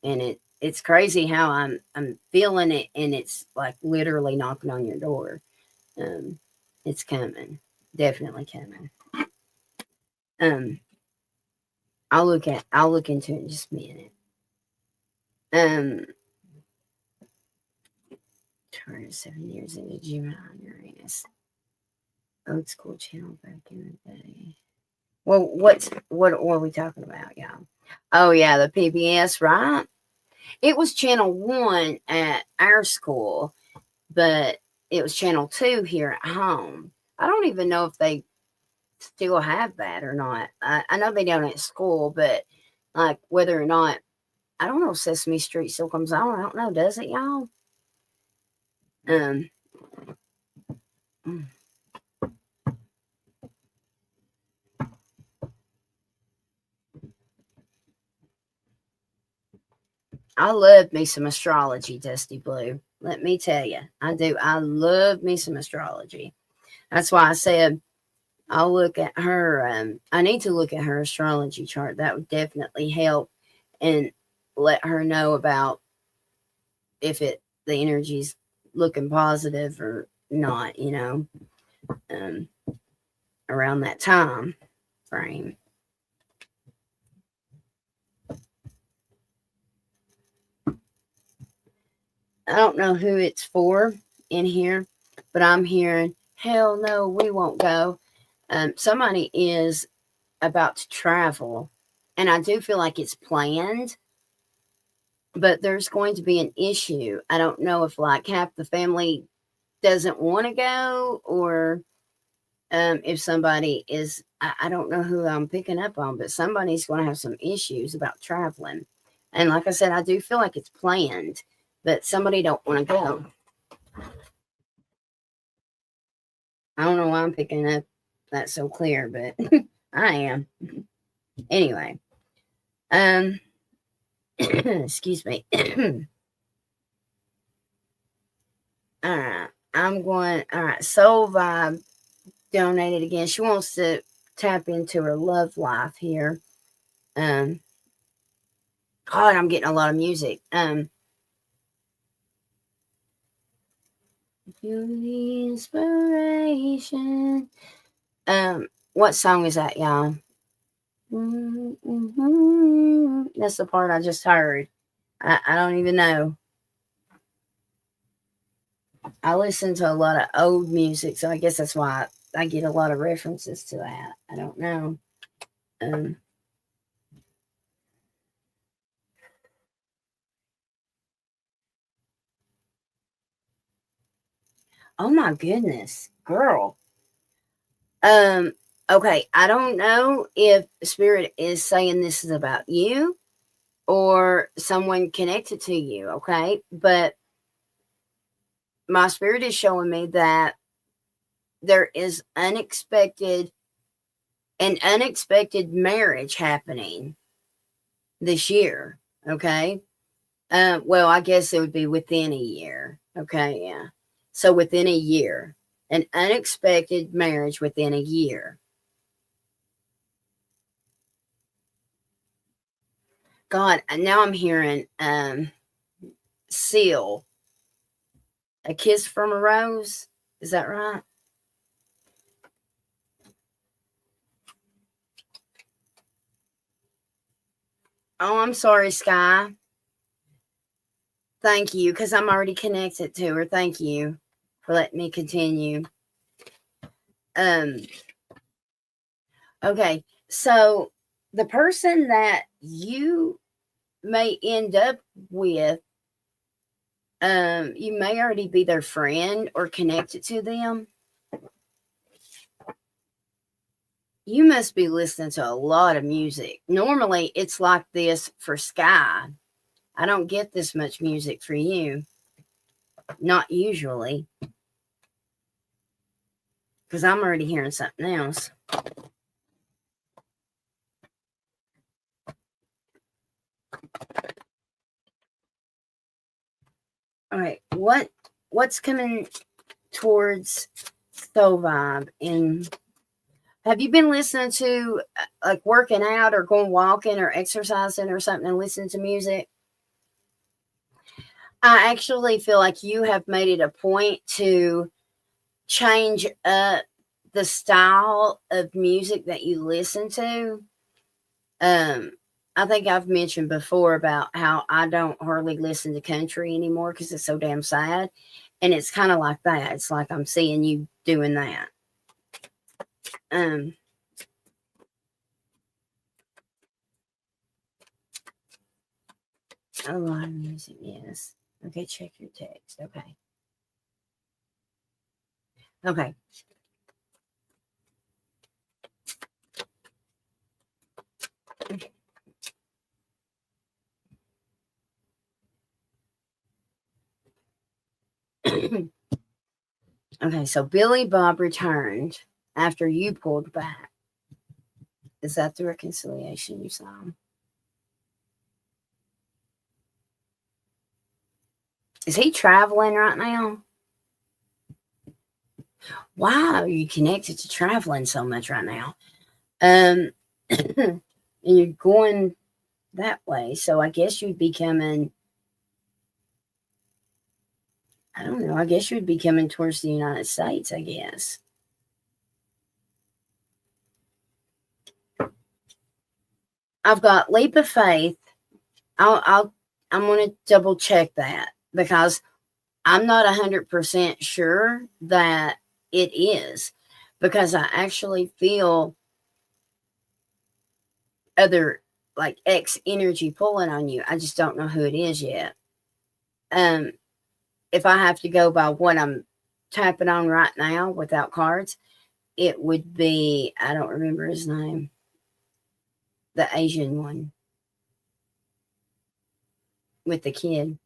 And it's crazy how I'm feeling it, and it's like literally knocking on your door. Um, it's coming, definitely coming. Um, I'll look into it in just a minute. Um, 7 years into Gemini Uranus. Old school channel back in the day. Well, what are we talking about, y'all? Oh yeah, the PBS, right? It was channel 1 at our school, but it was channel 2 here at home. I don't even know if they still have that or not. I know they don't at school, but like whether or not, I don't know if Sesame Street still comes on. I don't know. Does it, y'all? Um, mm. I love me some astrology, Dusty Blue. Let me tell you, I do. I love me some astrology. That's why I said I'll look at her. I need to look at her astrology chart. That would definitely help and let her know about if the energy's looking positive or not. Um, around that time frame. I don't know who it's for in here, but I'm hearing, hell no, we won't go. Somebody is about to travel, and I do feel like it's planned, but there's going to be an issue. I don't know if like half the family doesn't want to go, or if somebody is, I don't know who I'm picking up on, but somebody's going to have some issues about traveling. And like I said, I do feel like it's planned, but somebody don't want to go. I don't know why I'm picking up that so clear, but I am. Anyway, um, excuse me. All right, I'm going. All right, Soul Vibe donated again. She wants to tap into her love life here. Um, God, I'm getting a lot of music. You the inspiration. What song is that, y'all? That's the part I just heard. I don't even know. I listen to a lot of old music, so I guess that's why I get a lot of references to that. I don't know. Um, oh my goodness, girl. Um, okay, I don't know if Spirit is saying this is about you or someone connected to you, okay? But my spirit is showing me that there is an unexpected marriage happening this year, okay? Well, I guess it would be within a year, okay? Yeah. So within a year, an unexpected marriage within a year. God, now I'm hearing seal, a kiss from a rose. Is that right? Oh, I'm sorry, Sky. Thank you, because I'm already connected to her. Thank you for letting me continue. Um, okay, so the person that you may end up with, you may already be their friend or connected to them. You must be listening to a lot of music. Normally, it's like this for Sky. I don't get this much music for you. Not usually. Because I'm already hearing something else. All right, what's coming towards Soul Vibe? And have you been listening to like working out or going walking or exercising or something and listening to music? I actually feel like you have made it a point to change up the style of music that you listen to. Um, I think I've mentioned before about how I don't hardly listen to country anymore because it's so damn sad. And it's kind of like that. It's like I'm seeing you doing that. Um, a lot of music, yes. Okay, check your text. Okay. Okay. Okay, so Billy Bob returned after you pulled back. Is that the reconciliation you saw? Is he traveling right now? Why are you connected to traveling so much right now? And you're going that way, so I guess you'd be coming. I don't know. I guess you'd be coming towards the United States. I guess. I've got leap of faith. I'm going to double check that because I'm not 100% sure that it is because I actually feel other like X energy pulling on you. I just don't know who it is yet. Um, if I have to go by what I'm tapping on right now without cards, it would be, I don't remember his name, the Asian one with the kid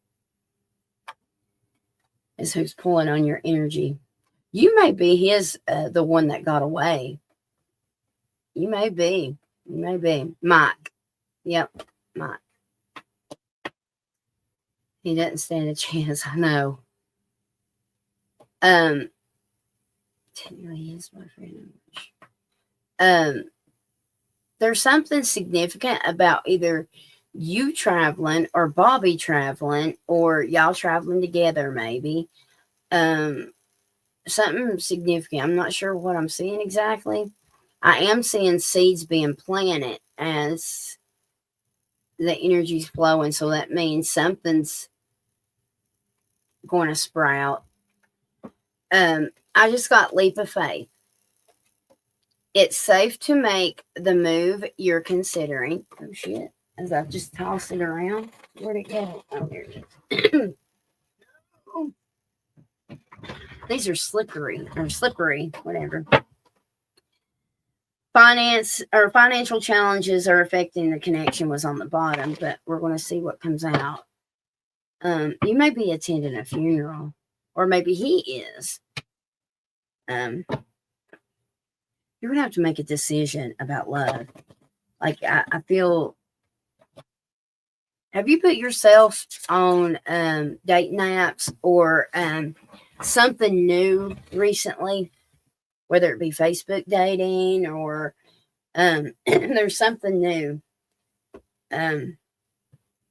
is who's pulling on your energy. You may be the one that got away. You may be. You may be. Mike. Yep, Mike. He doesn't stand a chance. I know. Technically, his boyfriend. There's something significant about either you traveling or Bobby traveling or y'all traveling together, maybe. Something significant. I'm not sure what I'm seeing exactly. I am seeing seeds being planted as the energy's flowing, so that means something's going to sprout. I just got leap of faith. It's safe to make the move you're considering. Oh shit! As I've just tossed it around, where'd it go? Oh, there it is. These are slippery, whatever. Financial challenges are affecting the connection was on the bottom, but we're going to see what comes out. You may be attending a funeral, or maybe he is. You're going to have to make a decision about love. Like, I feel, have you put yourself on dating apps or something new recently? Whether it be Facebook dating or there's something new.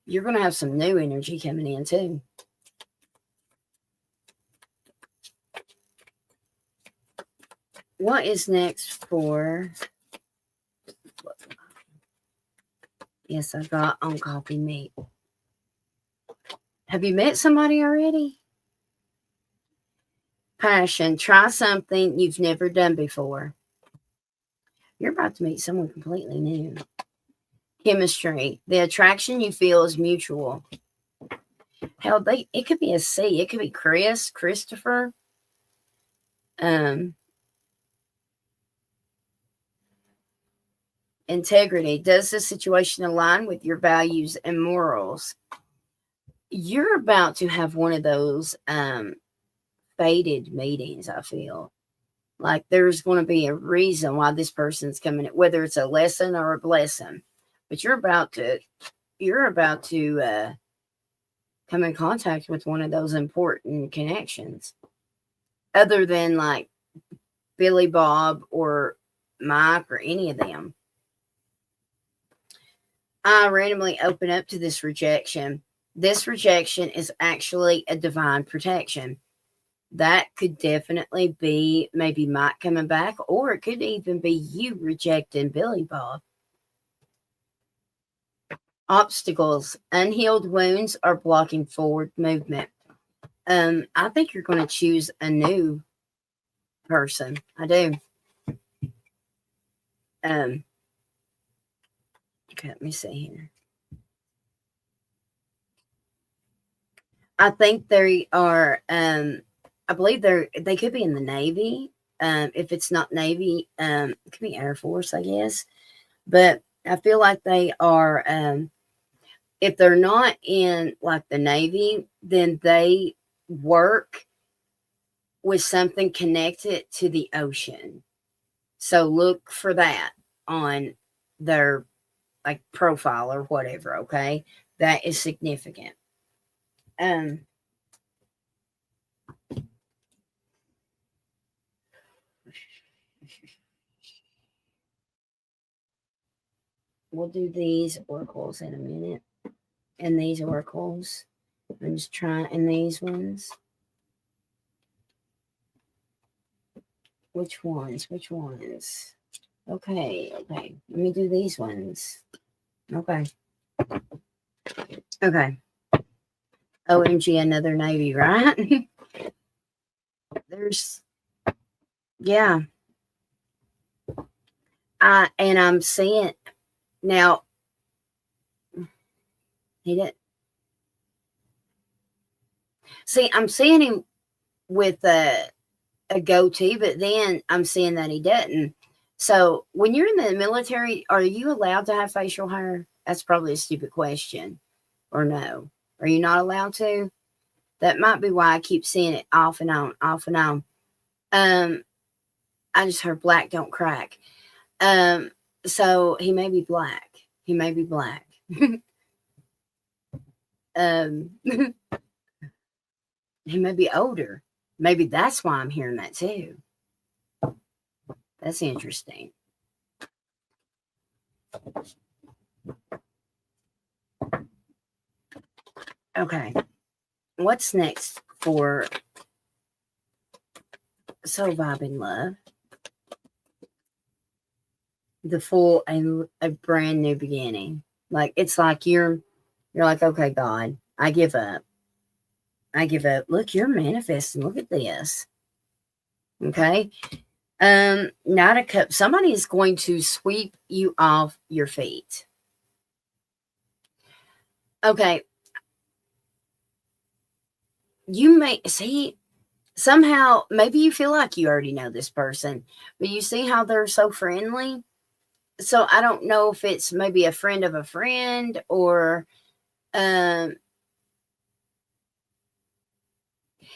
You're going to have some new energy coming in too. What is next for? Yes, I got on coffee meat. Have you met somebody already? Passion. Try something you've never done before. You're about to meet someone completely new. Chemistry. The attraction you feel is mutual. Hell, it could be a C. It could be Christopher. Integrity. Does the situation align with your values and morals? You're about to have one of those fated meetings, I feel. Like there's going to be a reason why this person's coming, whether it's a lesson or a blessing. But you're about to come in contact with one of those important connections. Other than like Billy Bob or Mike or any of them. I randomly open up to this rejection. This rejection is actually a divine protection. That could definitely be maybe Mike coming back, or it could even be you rejecting Billy Bob. Obstacles. Unhealed wounds are blocking forward movement. I think you're going to choose a new person. I do. Okay, let me see here. I think they are, I believe they could be in the Navy. If it's not Navy, it could be Air Force, I guess. But I feel like they are, if they're not in like the Navy, then they work with something connected to the ocean. So look for that on their like profile or whatever, okay? That is significant. We'll do these oracles in a minute. And these oracles. I'm just trying, and these ones. Which ones? Okay. Let me do these ones. Okay. OMG, another Navy, right? Yeah. And I'm seeing, now, he didn't. See, I'm seeing him with a goatee, but then I'm seeing that he doesn't. So when you're in the military, are you allowed to have facial hair? That's probably a stupid question. Or no? Are you not allowed to? That might be why I keep seeing it off and on. I just heard black don't crack. So he may be black. He may be older. Maybe that's why I'm hearing that too. That's interesting. Okay. What's next for So vibing love. The full a brand new beginning. Like it's like you're like, okay, God, I give up. I give up. Look, you're manifesting. Look at this. Okay. Not a cup. Somebody is going to sweep you off your feet. Okay. You may see somehow, maybe you feel like you already know this person, but you see how they're so friendly. So I don't know if it's maybe a friend of a friend or um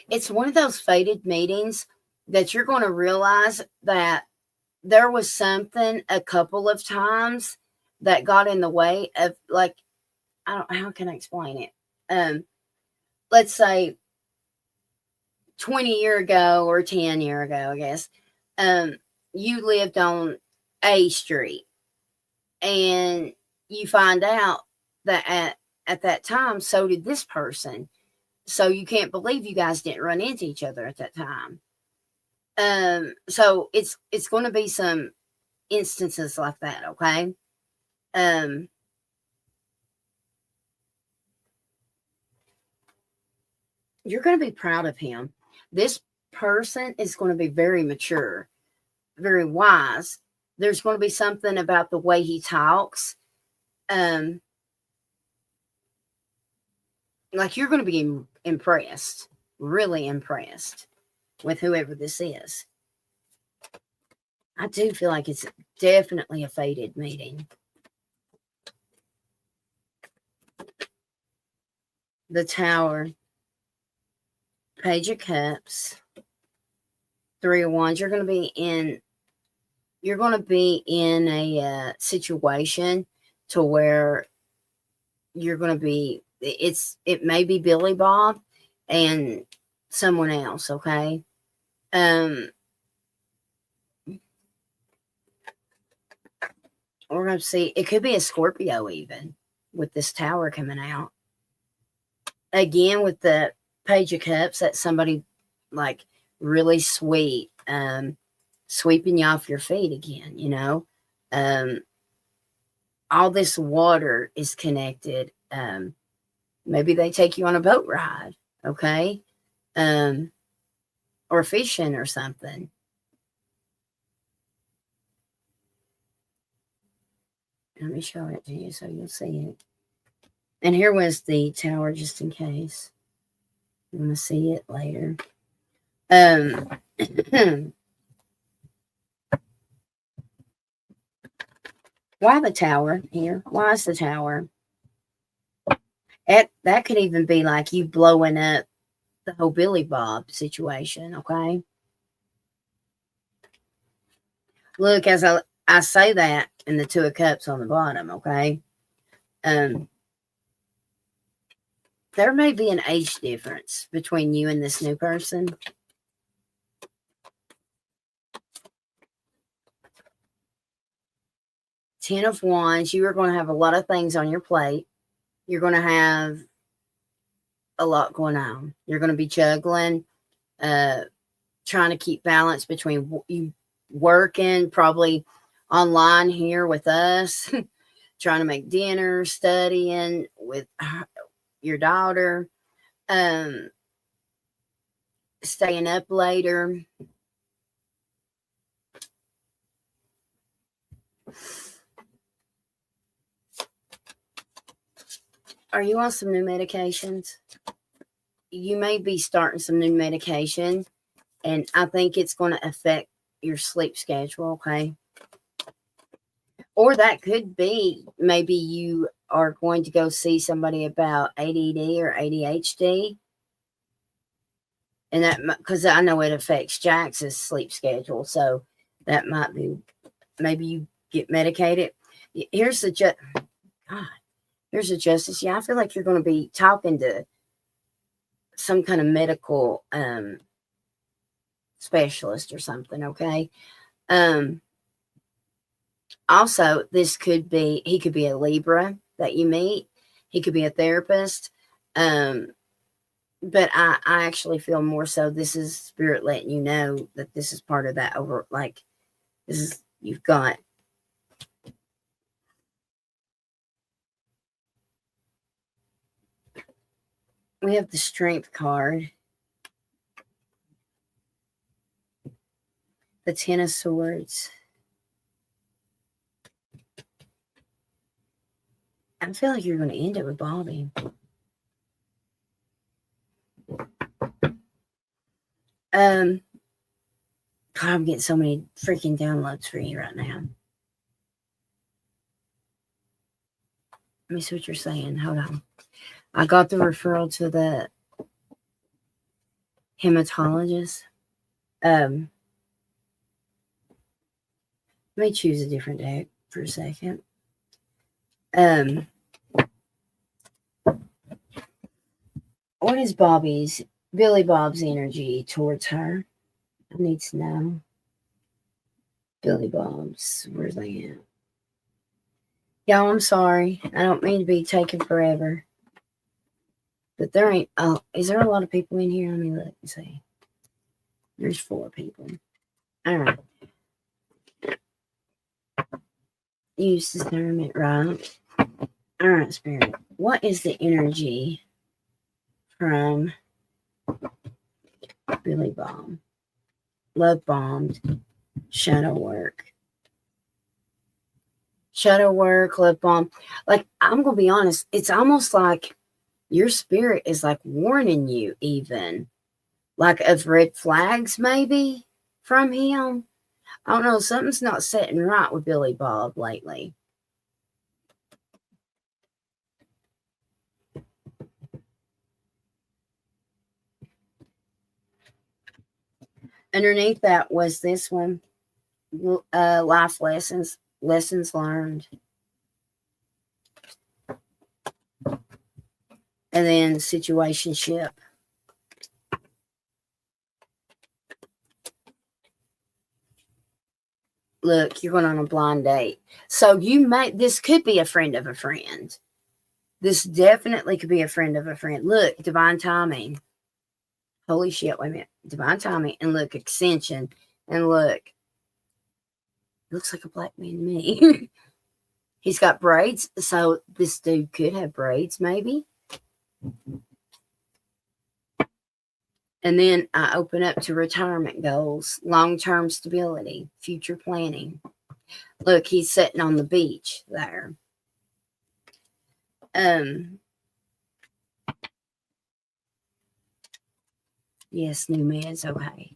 it's one of those fated meetings that you're going to realize that there was something a couple of times that got in the way of, like, I don't, how can I explain it? Let's say 20 year ago or 10 year ago, I guess, you lived on A Street and you find out that at that time, so did this person. So you can't believe you guys didn't run into each other at that time. So it's going to be some instances like that, okay? You're going to be proud of him. This person is going to be very mature, very wise. There's going to be something about the way he talks. Like you're going to be impressed, really impressed with whoever this is. I do feel like it's definitely a fated meeting. The Tower, Page of Cups, Three of Wands. You're going to be in a situation to where you're going to be, it may be Billy Bob and someone else, okay? We're going to see, it could be a Scorpio even with this Tower coming out. Again, with the Page of Cups, that's somebody like really sweet, sweeping you off your feet again, you know? All this water is connected. Maybe they take you on a boat ride, okay? Or fishing or something. Let me show it to you so you'll see it. And here was the Tower, just in case you want to see it later. Why the Tower here? Why is the Tower? That could even be like you blowing up the whole Billy Bob situation, okay? Look, as I say that, and the Two of Cups on the bottom, okay? There may be an age difference between you and this new person. Ten of Wands, you are going to have a lot of things on your plate. You're going to have a lot going on. You're going to be juggling, trying to keep balance between you working, probably online here with us, trying to make dinner, studying with your daughter, staying up later. Are you on some new medications? You may be starting some new medication, and I think it's going to affect your sleep schedule, okay? Or that could be maybe you are going to go see somebody about ADD or ADHD. And that, because I know it affects Jax's sleep schedule. So that might be, maybe you get medicated. Here's the justice. Yeah, I feel like you're going to be talking to some kind of medical specialist or something, okay? Also, he could be a Libra that you meet. He could be a therapist. But I actually feel more so this is spirit letting you know that this is part of that over, like, this is, you've got, we have the Strength card, the Ten of Swords. I feel like you're going to end it with Bobby. God, I'm getting so many freaking downloads for you right now. Let me see what you're saying. Hold on. I got the referral to the hematologist. Let me choose a different deck for a second. What is Billy Bob's energy towards her? I need to know. Billy Bob's, where's they at? Y'all, I'm sorry. I don't mean to be taking forever. But there ain't, oh, is there a lot of people in here? Let me look and see. There's 4 people. All right. Use discernment, right? All right, Spirit. What is the energy from Billy Bob? Love bombed. Shadow work. Shadow work, love bomb. Like, I'm going to be honest. It's almost like your spirit is like warning you even. Like of red flags maybe from him. I don't know. Something's not setting right with Billy Bob lately. Underneath that was this one. Life lessons learned. And then situationship. Look, you're going on a blind date. So this could be a friend of a friend. This definitely could be a friend of a friend. Look, divine timing. Holy shit, wait a minute. Divine timing. And look, extension. And look. Looks like a black man to me. He's got braids. So this dude could have braids, maybe. And then I open up to retirement goals, long-term stability, future planning. Look, he's sitting on the beach there. Yes, new man's okay.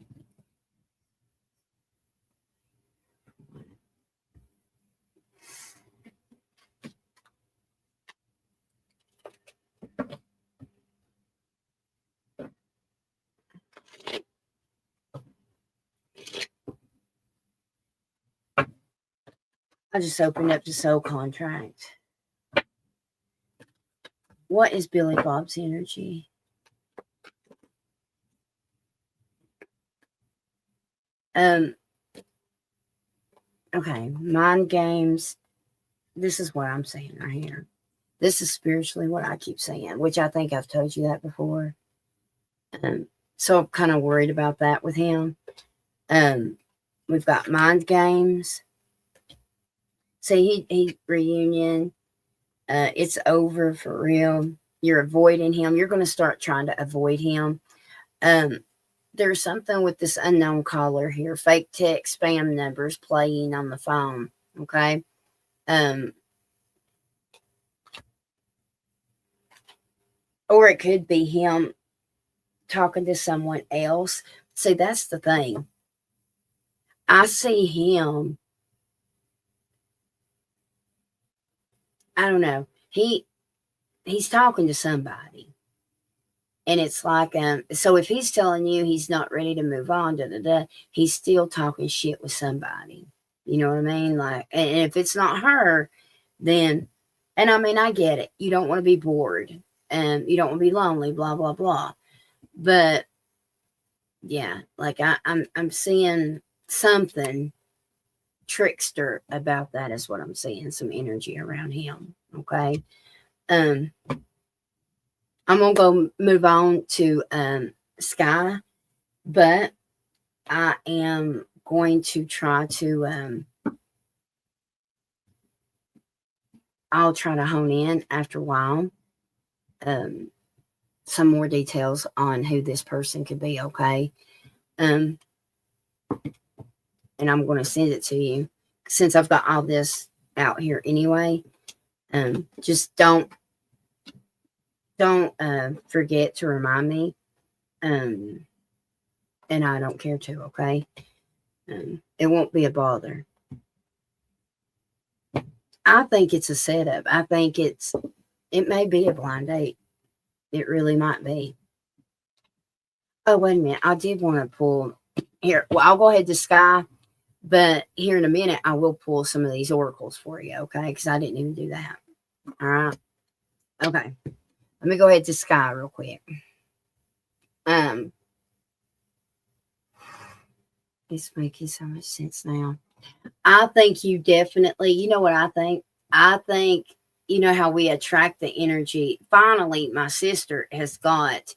I just opened up the soul contract. What is Billy Bob's energy? Okay, mind games. This is what I'm saying right here. This is spiritually what I keep saying, which I think I've told you that before. So I'm kind of worried about that with him. We've got mind games. See, he reunion. It's over for real. You're avoiding him. You're going to start trying to avoid him. There's something with this unknown caller here. Fake text, spam numbers playing on the phone. Okay. Or it could be him talking to someone else. See, that's the thing. I see him. I don't know. He's talking to somebody. And it's like, so if he's telling you he's not ready to move on, he's still talking shit with somebody. You know what I mean? Like, and if it's not her, then, and I mean, I get it. You don't want to be bored and you don't want to be lonely, blah, blah, blah. But yeah, like I'm seeing something trickster about that is what I'm seeing. Some energy around him. Okay. I'm gonna go move on to Sky, but I am going to try to I'll try to hone in after a while um some more details on who this person could be, okay? Um and I'm gonna send it to you since I've got all this out here anyway. Just don't forget to remind me. Um and I don't care to, okay? It won't be a bother. I think it's a setup. I think it may be a blind date. It really might be. Oh, wait a minute. I did want to pull here. Well, I'll go ahead to Sky, but here in a minute, I will pull some of these oracles for you, okay? Because I didn't even do that. All right. Okay. Let me go ahead to Sky real quick. It's making so much sense now. I think you definitely, you know what I think? I think, you know how we attract the energy. Finally, my sister has got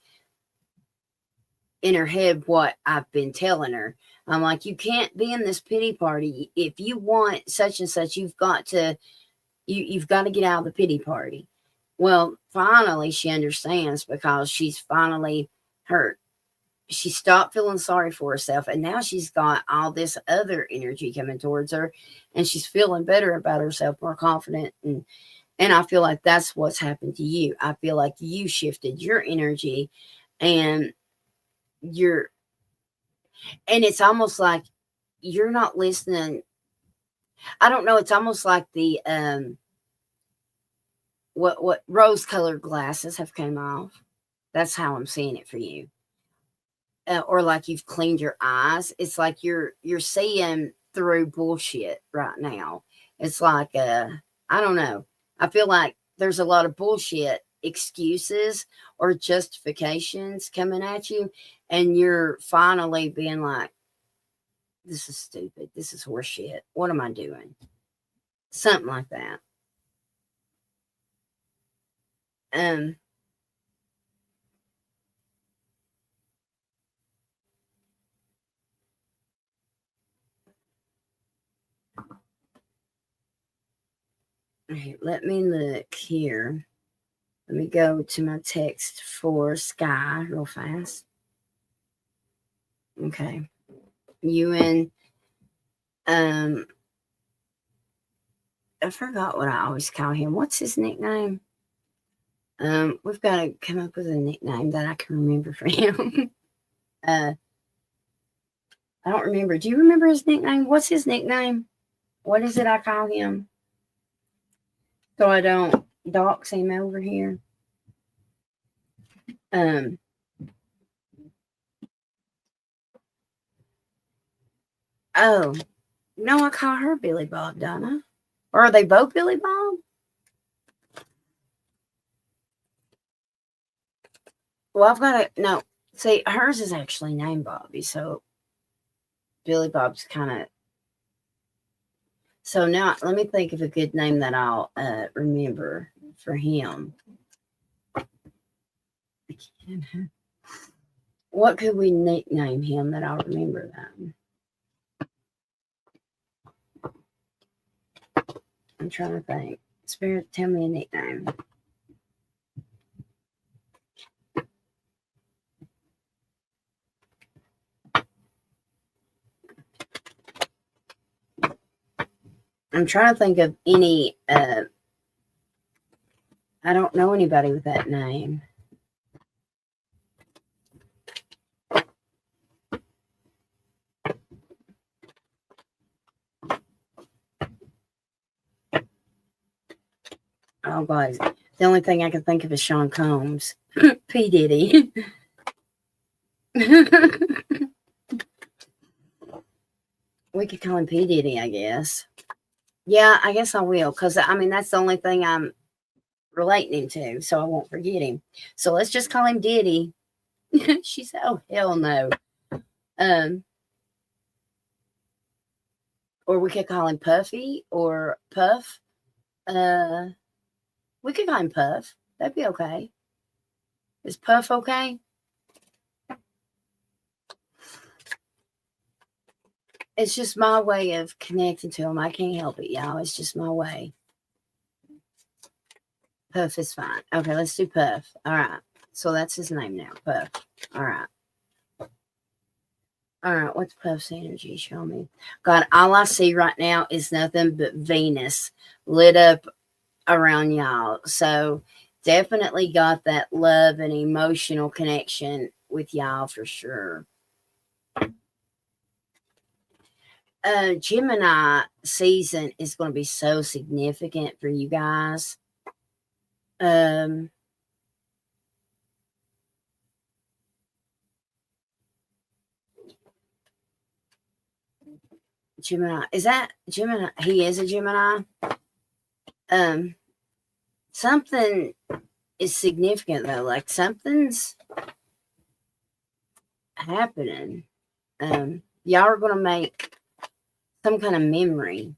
in her head what I've been telling her. I'm like, you can't be in this pity party. If you want such and such, you've got to get out of the pity party. Well, finally she understands because she's finally hurt. She stopped feeling sorry for herself, and now she's got all this other energy coming towards her, and she's feeling better about herself, more confident. And I feel like that's what's happened to you. I feel like you shifted your energy, and you're and it's almost like you're not listening. I don't know, it's almost like the what rose colored glasses have came off. That's how I'm seeing it for you. Or like you've cleaned your eyes. It's like you're seeing through bullshit right now. It's like I don't know. I feel like there's a lot of bullshit excuses or justifications coming at you, and you're finally being like, this is stupid. This is horseshit. What am I doing? Something like that. Um, okay, let me look here. Let me go to my text for Sky real fast. Okay. You and I forgot what I always call him. What's his nickname? We've got to come up with a nickname that I can remember for him. I don't remember. Do you remember his nickname? What's his nickname? What is it I call him? So I don't dox him over here. Um, oh, no, I call her Billy Bob, don't I? Or are they both Billy Bob? Well, I've got to, no, see, hers is actually named Bobby, so Billy Bob's kind of, so now let me think of a good name that I'll remember for him. What could we nickname him that I'll remember that? I'm trying to think. Spirit, tell me a nickname. I'm trying to think of any. I don't know anybody with that name. Oh, God. The only thing I can think of is Sean Combs. P. Diddy. We could call him P. Diddy, I guess. Yeah, I guess I will. Because, I mean, that's the only thing I'm relating him to. So I won't forget him. So let's just call him Diddy. She said, oh, hell no. Or we could call him Puffy or Puff. We could call him Puff. That'd be okay. Is Puff okay? It's just my way of connecting to him. I can't help it, y'all. It's just my way. Puff is fine. Okay, let's do Puff. All right. So that's his name now, Puff. All right. All right, what's Puff's energy? Show me. God, all I see right now is nothing but Venus lit up around y'all. So definitely got that love and emotional connection with y'all for sure. Gemini season is going to be so significant for you guys. Gemini, is that Gemini? He is a Gemini. Something is significant though, like something's happening. Y'all are going to make some kind of memory.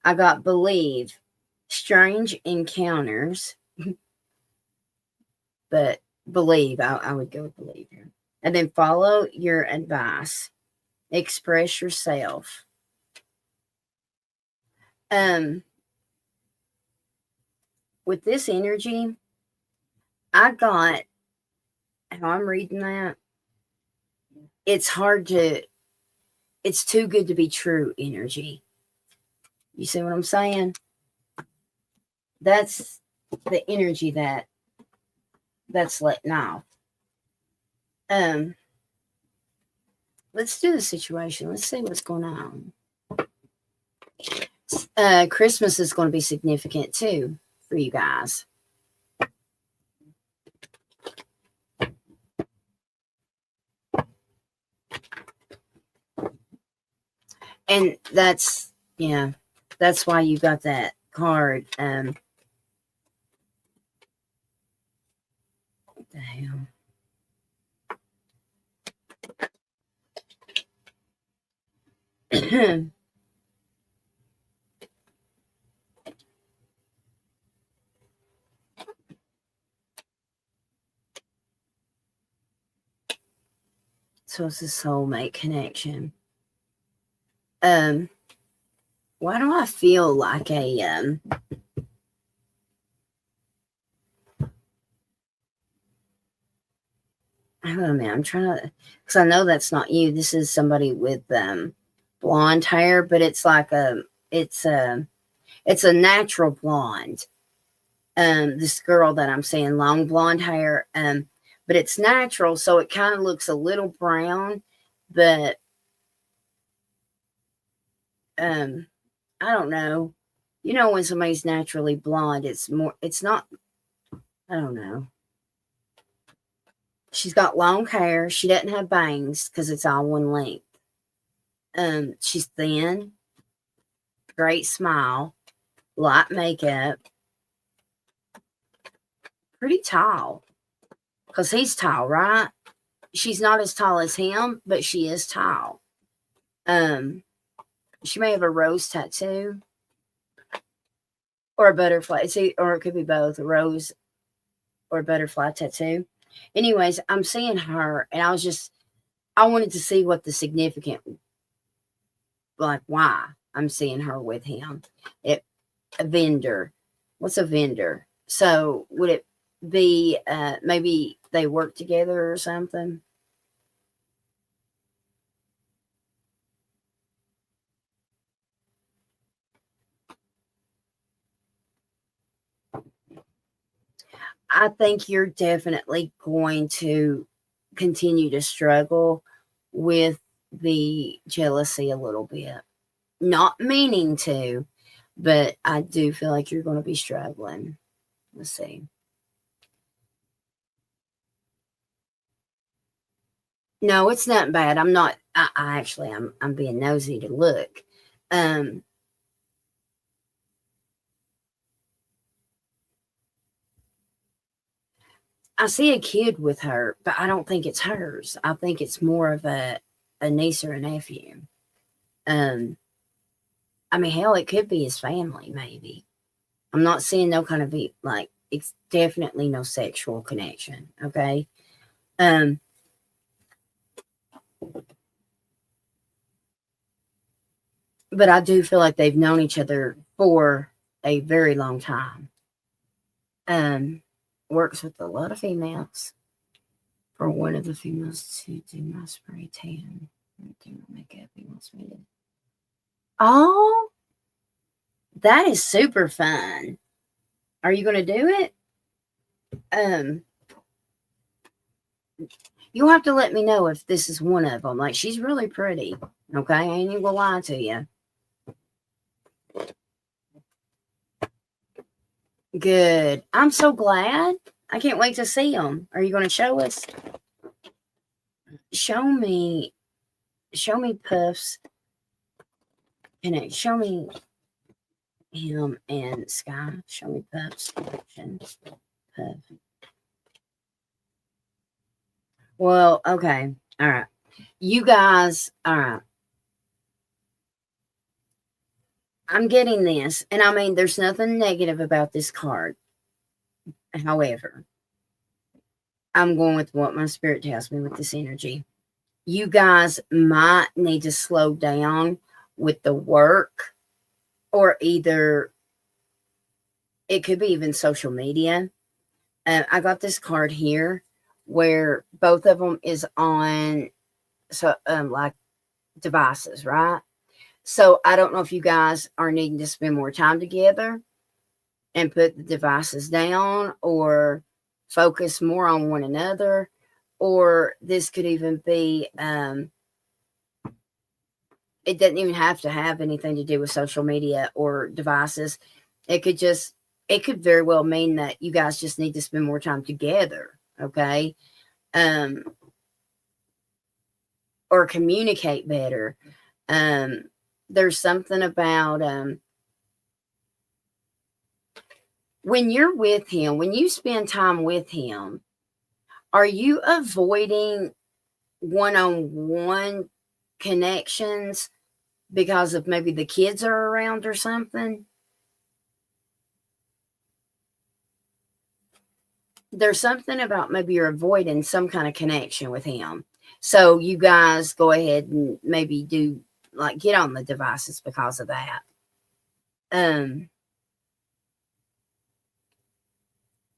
I got believe, strange encounters, but believe, I would go with believe here. And then follow your advice, express yourself. With this energy, I got, how I'm reading that, it's too good to be true energy. You see what I'm saying? That's the energy that's letting off. Let's do the situation. Let's see what's going on. Christmas is going to be significant too for you guys. And that's why you got that card. What the hell? So it's a soulmate connection. Why do I feel like a I don't know, I'm trying to, because I know that's not you. This is somebody with blonde hair, but it's like it's a natural blonde. This girl that I'm saying, long blonde hair, but it's natural, so it kind of looks a little brown, but I don't know. You know, when somebody's naturally blonde, it's not, I don't know. She's got long hair. She doesn't have bangs because it's all one length. She's thin, great smile, light makeup, pretty tall because he's tall, right? She's not as tall as him, but she is tall. She may have a rose tattoo or a butterfly. Or it could be both, a rose or a butterfly tattoo. Anyways, I'm seeing her, and I wanted to see what the significant, like why I'm seeing her with him. A vendor. What's a vendor? So would it be maybe they work together or something? I think you're definitely going to continue to struggle with the jealousy a little bit. Not meaning to, but I do feel like you're going to be struggling. Let's see. No, it's not bad. I'm not. I actually, I'm being nosy to look. Um, I see a kid with her, but I don't think it's hers. I think it's more of a niece or a nephew. Um, I mean, hell, it could be his family, maybe. I'm not seeing no kind of like it's definitely no sexual connection. Okay. Um, but I do feel like they've known each other for a very long time. Works with a lot of females. For one of the females to do my spray tan, do my makeup. He wants me to. Oh, that is super fun. Are you going to do it? You'll have to let me know if this is one of them. Like, she's really pretty. Okay, I ain't even gonna lie to you. Good. I'm so glad. I can't wait to see them. Are you going to show us? Show me Puffs. And show me him and Sky. Show me Puffs collection. Puff. Well, okay. All right. You guys, all right. I'm getting this. And I mean, there's nothing negative about this card. However, I'm going with what my spirit tells me with this energy. You guys might need to slow down with the work, or either it could be even social media. I got this card here where both of them is on like devices, right? So I don't know if you guys are needing to spend more time together and put the devices down, or focus more on one another, or this could even be it doesn't even have to have anything to do with social media or devices. It could very well mean that you guys just need to spend more time together, okay? Or communicate better. There's something about when you're with him, when you spend time with him, are you avoiding one-on-one connections because of maybe the kids are around or something? There's something about maybe you're avoiding some kind of connection with him. So you guys go ahead and maybe do, like, get on the devices because of that. Let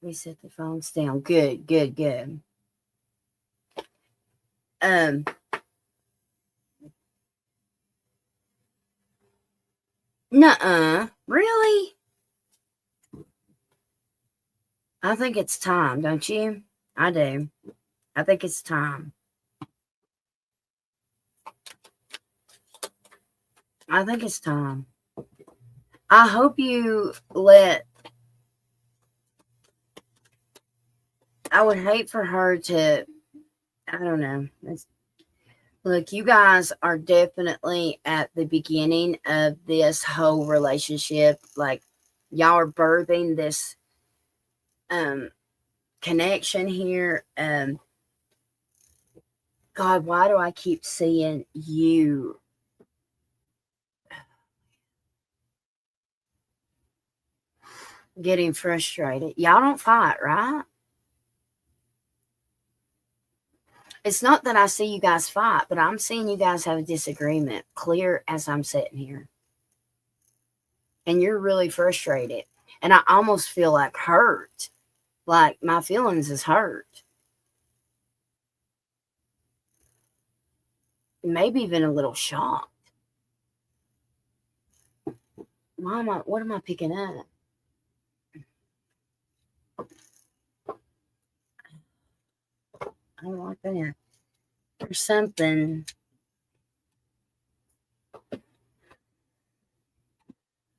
me set the phones down. Good. Nuh-uh. Really? I think it's time, don't you? I do. I think it's time. I think it's time. I hope you let... I would hate for her to... I don't know. Look, you guys are definitely at the beginning of this whole relationship. Like, y'all are birthing this connection here. God, why do I keep seeing you? Getting frustrated. Y'all don't fight, right? It's not that I see you guys fight, but I'm seeing you guys have a disagreement, clear as I'm sitting here. And you're really frustrated. And I almost feel like hurt. Like my feelings is hurt. Maybe even a little shocked. What am I picking up? I don't like that. There's something. Let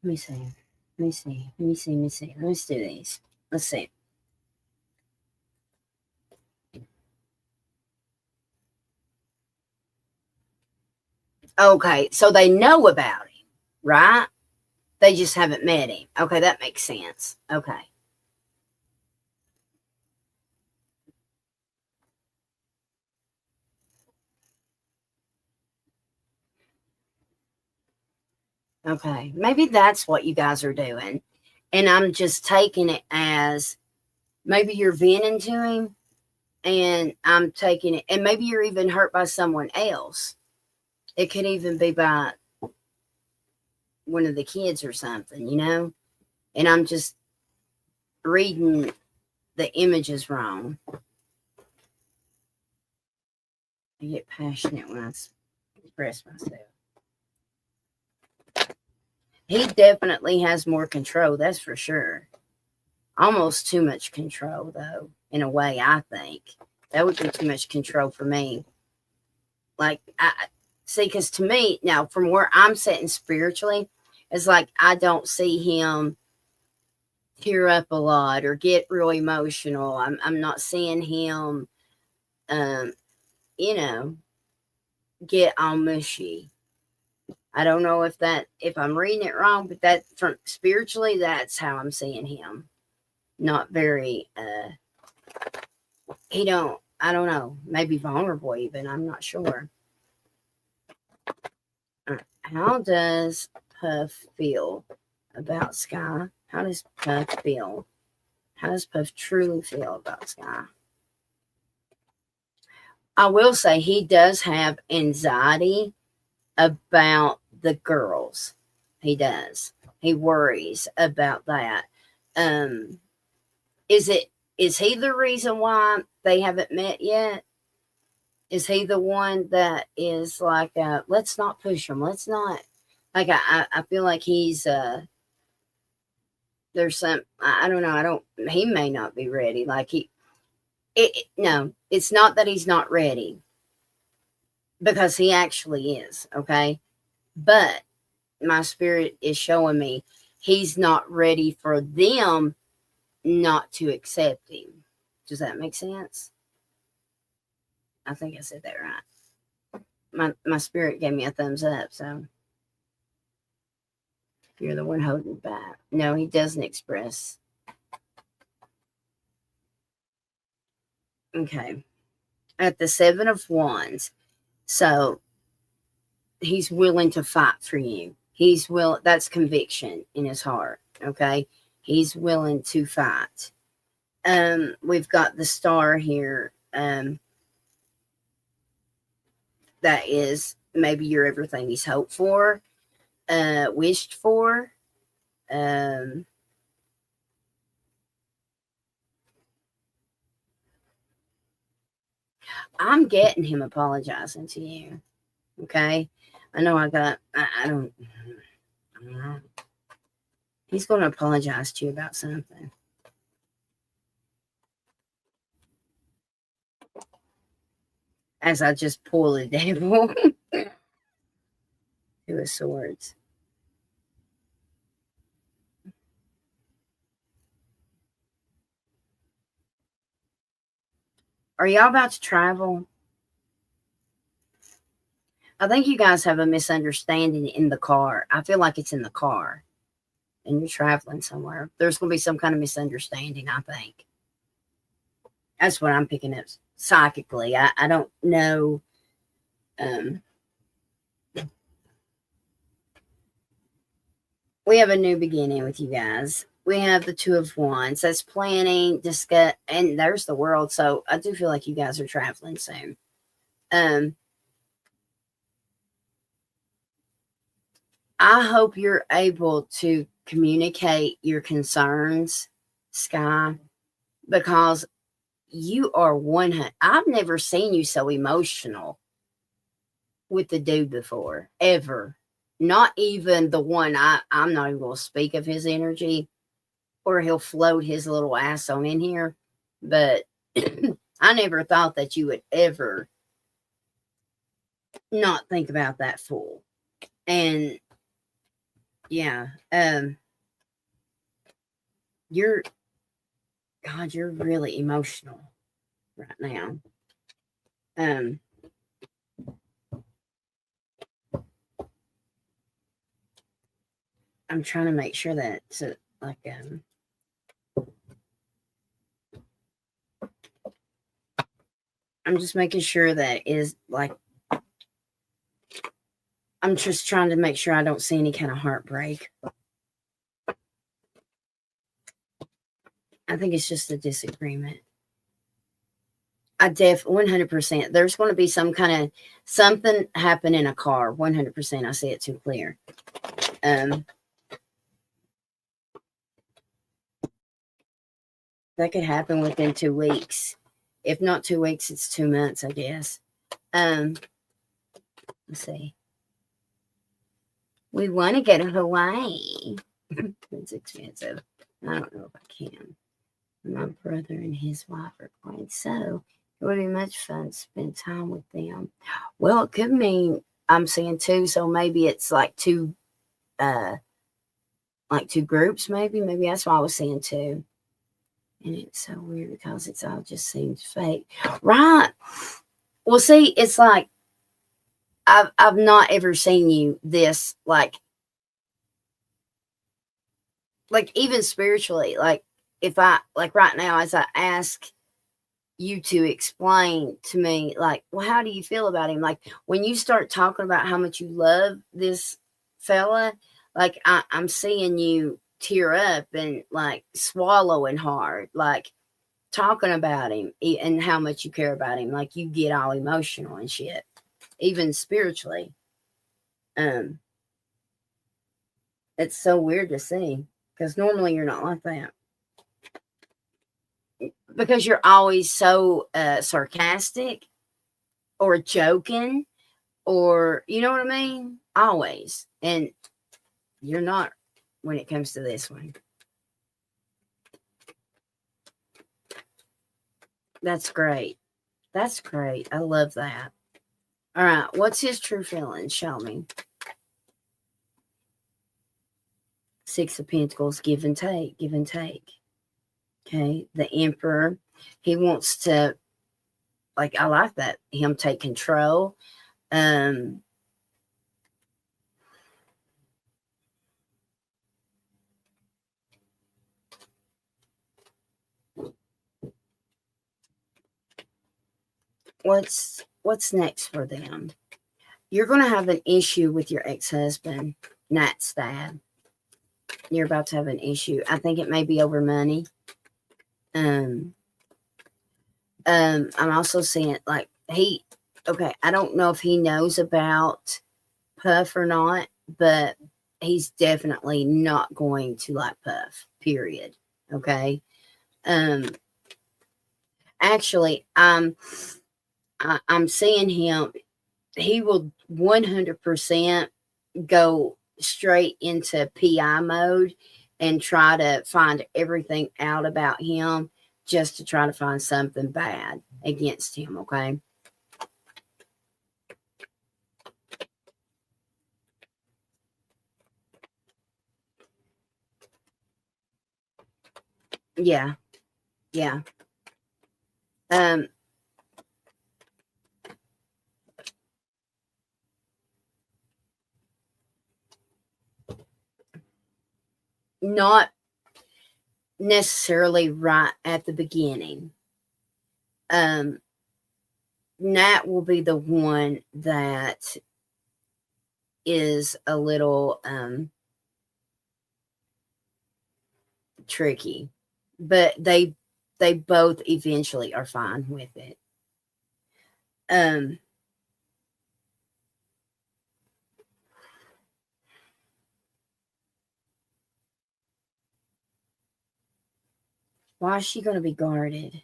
me see. Let's do these. Let's see. Okay, so they know about him, right? They just haven't met him. Okay, that makes sense. Okay. Okay, maybe that's what you guys are doing. And I'm just taking it as maybe you're venting to him and I'm taking it, and maybe you're even hurt by someone else. It could even be by one of the kids or something, and I'm just reading the images wrong. I get passionate when I express myself. He definitely has more control, that's for sure. Almost too much control, though, in a way, I think. That would be too much control for me. Like, I see, because to me, now, from where I'm sitting spiritually, it's like I don't see him tear up a lot or get real emotional. I'm not seeing him, you know, get all mushy. I don't know if I'm reading it wrong, but that from spiritually, that's how I'm seeing him. Not very, I don't know, maybe vulnerable even, I'm not sure. How does Puff feel about Sky? How does Puff feel? How does Puff truly feel about Sky? I will say he does have anxiety about the girls. He does. He worries about that. Is he the reason why they haven't met yet? Is he the one that is like, let's not push him. Let's not. Like, I feel like he's, there's some, I don't know. He may not be ready. Like no, it's not that he's not ready, because he actually is. Okay. But my spirit is showing me he's not ready for them not to accept him. Does that make sense? I think I said that right. My spirit gave me a thumbs up, so you're the one holding back. No, he doesn't express. Okay. At the 7 of Wands, so he's willing to fight for you. That's conviction in his heart. Okay. He's willing to fight. We've got the Star here. That is maybe you're everything he's hoped for, wished for. I'm getting him apologizing to you. Okay. I know I don't know. He's going to apologize to you about something. As I just pull the devil. Two of Swords. Are y'all about to travel? I think you guys have a misunderstanding in the car. I feel like it's in the car and you're traveling somewhere. There's going to be some kind of misunderstanding, I think. That's what I'm picking up psychically. I don't know. We have a new beginning with you guys. We have the Two of Wands. That's planning, discuss, and there's the World. So I do feel like you guys are traveling soon. I hope you're able to communicate your concerns, Sky, because you are one. I've never seen you so emotional with the dude before, ever. Not even the one I'm not even going to speak of his energy, or he'll float his little ass on in here. But I never thought that you would ever not think about that fool. And yeah, you're really emotional right now. I'm trying to make sure that like I'm just making sure that is like, I'm just trying to make sure I don't see any kind of heartbreak. I think it's just a disagreement. I 100%. There's going to be something happen in a car. 100%. I see it too clear. That could happen within 2 weeks. If not 2 weeks, it's 2 months, I guess. Let's see. We want to go to Hawaii. It's expensive. I don't know if I can. My brother and his wife are going, so it would be much fun to spend time with them. Well, it could mean I'm seeing 2, so maybe it's like 2 groups, maybe that's why I was seeing 2. And it's so weird because it's all just seems fake. Right. Well, see, it's like I've not ever seen you this like even spiritually, like if I like right now as I ask you to explain to me, like, well, how do you feel about him? Like when you start talking about how much you love this fella, like I'm seeing you tear up and like swallowing hard, like talking about him and how much you care about him. Like you get all emotional and shit, even spiritually. It's so weird to see because normally you're not like that. Because you're always so sarcastic or joking, or you know what I mean? Always. And you're not when it comes to this one. That's great. That's great. I love that. All right. What's his true feelings? Show me. 6 of Pentacles, give and take, give and take. Okay. The Emperor, he wants to, like, I like that. Him take control. What's next for them? You're going to have an issue with your ex-husband. That's that. You're about to have an issue. I think it may be over money. I'm also seeing like okay, I don't know if he knows about Puff or not, but he's definitely not going to like Puff, period. Okay. Actually, I'm seeing him. He will 100% go straight into PI mode and try to find everything out about him just to try to find something bad against him, okay? Yeah. Yeah. Not necessarily right at the beginning. Nat will be the one that is a little tricky, but they both eventually are fine with it. Why is she going to be guarded?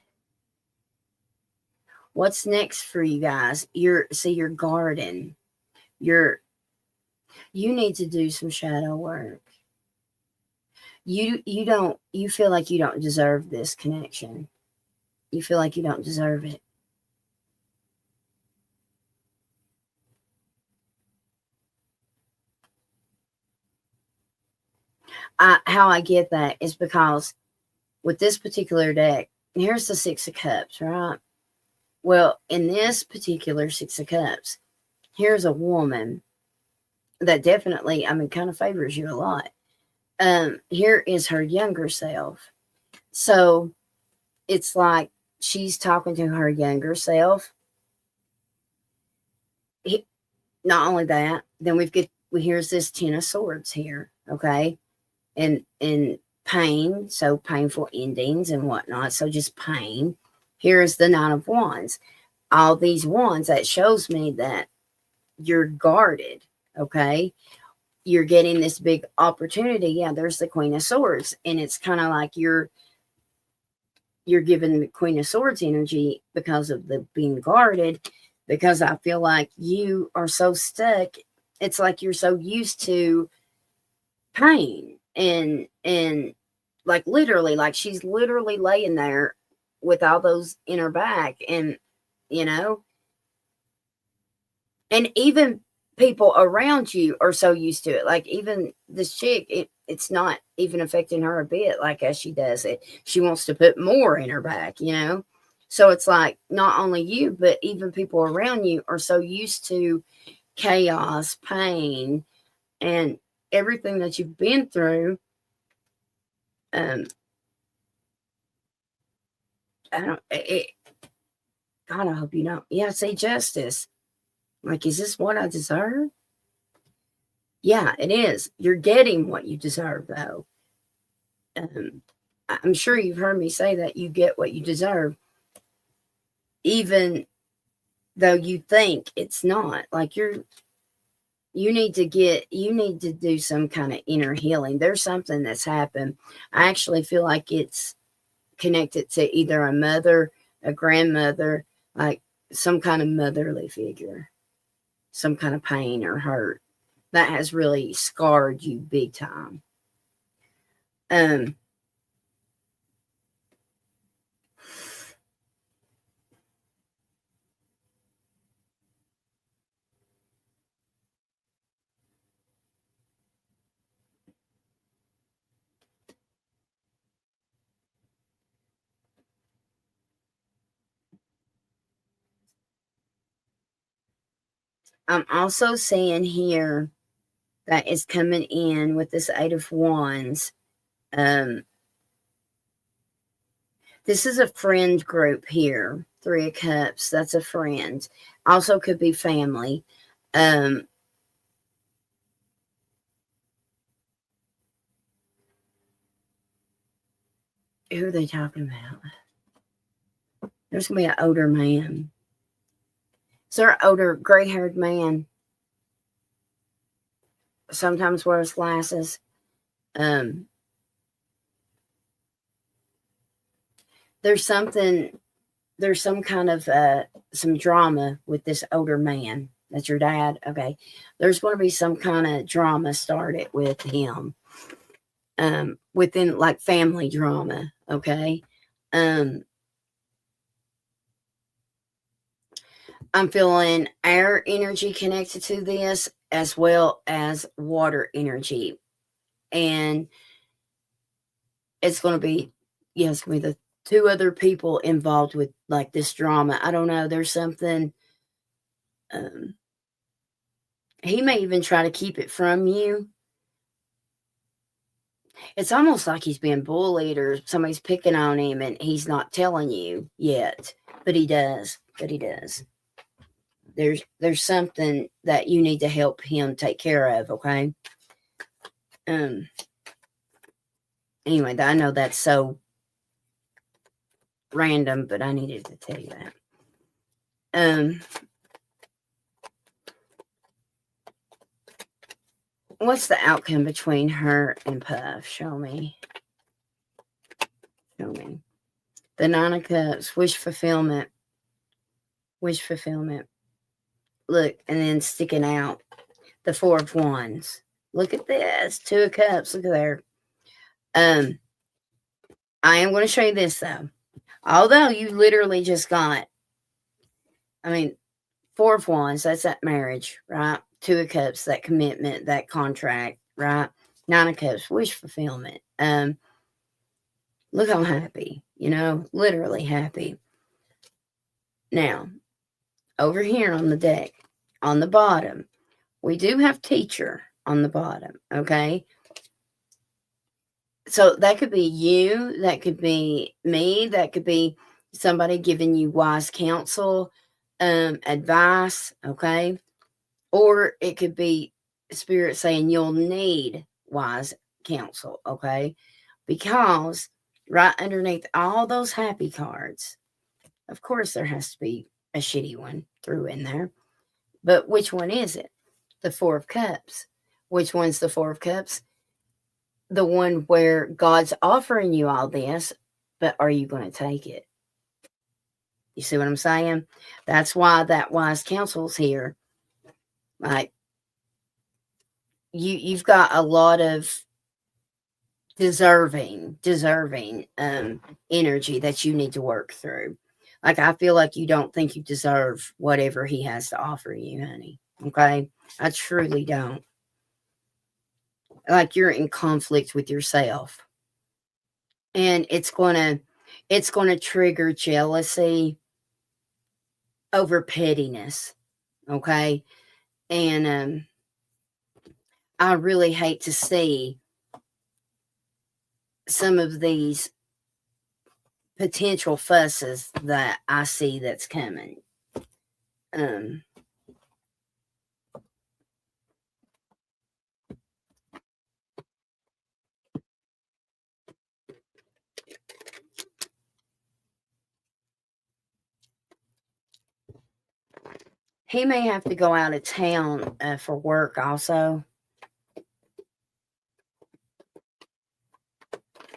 What's next for you guys? You're guarding. You need to do some shadow work. You feel like you don't deserve this connection. You feel like you don't deserve it. How I get that is because with this particular deck, here's the 6 of Cups, right? Well, in this particular 6 of Cups, here's a woman that definitely, kind of favors you a lot. Here is her younger self. So it's like she's talking to her younger self. Not only that, then here's this 10 of Swords here, okay? And pain, so painful endings and whatnot, so just pain. Here's the Nine of Wands. All these wands, that shows me that you're guarded, okay? You're getting this big opportunity. Yeah, there's the Queen of Swords, and it's kind of like you're given the Queen of Swords energy because of the being guarded, because I feel like you are so stuck. It's like you're so used to pain and like literally, like she's literally laying there with all those in her back, and you know, and even people around you are so used to it. Like even this chick, it's not even affecting her a bit. Like as she does it, she wants to put more in her back, you know. So it's like not only you, but even people around you are so used to chaos, pain, and everything that you've been through. um I don't God, I hope you don't. Yeah, say justice. Like, is this what I deserve? Yeah, it is. You're getting what you deserve, though. um I'm sure you've heard me say that you get what you deserve, even though you think it's not. Like you need to do some kind of inner healing. There's something that's happened. I actually feel like it's connected to either a mother, a grandmother, like some kind of motherly figure, some kind of pain or hurt that has really scarred you big time. um I'm also seeing here that is coming in with this Eight of Wands. um This is a friend group here. Three of Cups, that's a friend. Also could be family. Um, who are they talking about? There's going to be an older man. Is there an older gray-haired man? Sometimes wears glasses. Um, there's some kind of some drama with this older man. That's your dad. Okay. There's going to be some kind of drama started with him. Within like family drama. Okay. Um, I'm feeling air energy connected to this as well as water energy. And it's going to be, yeah, it's going to be the two other people involved with like this drama. I don't know. There's something, um, he may even try to keep it from you. It's almost like he's being bullied or somebody's picking on him and he's not telling you yet, but he does. But he does. There's something that you need to help him take care of, okay? Um anyway, I know that's so random, but I needed to tell you that. What's the outcome between her and Puff? Show me. Show me. The Nine of Cups, wish fulfillment. Wish fulfillment. Look, and then sticking out, the Four of Wands. Look at this. Two of Cups. Look at there. I am going to show you this though. Although you literally just got, I mean, Four of Wands, that's that marriage, right? Two of Cups, that commitment, that contract, right? Nine of Cups, wish fulfillment. Look how happy, literally happy. Now, over here on the deck, on the bottom, we do have teacher on the bottom, okay? So that could be you, that could be me, that could be somebody giving you wise counsel, advice, okay? Or it could be spirit saying you'll need wise counsel, okay? Because right underneath all those happy cards, of course, there has to be a shitty one through in there. But which one is it? The Four of Cups. Which one's the Four of Cups? The one where God's offering you all this, but are you going to take it? You see what I'm saying? That's why that wise counsel's here. Like, you've got a lot of deserving energy that you need to work through. Like, I feel like you don't think you deserve whatever he has to offer you, honey. Okay? I truly don't. Like, you're in conflict with yourself. And it's going to trigger jealousy over pettiness. Okay? And I really hate to see some of these potential fusses that I see that's coming. He may have to go out of town for work also.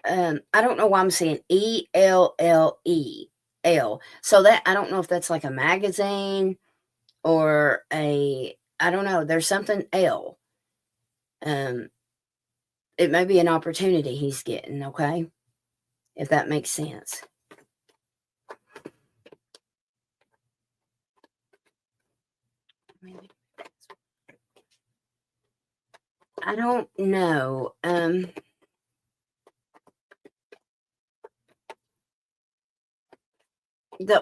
I don't know why I'm saying ELLEL. So that, I don't know if that's like a magazine or I don't know. There's something L. It may be an opportunity he's getting, okay? If that makes sense. I don't know.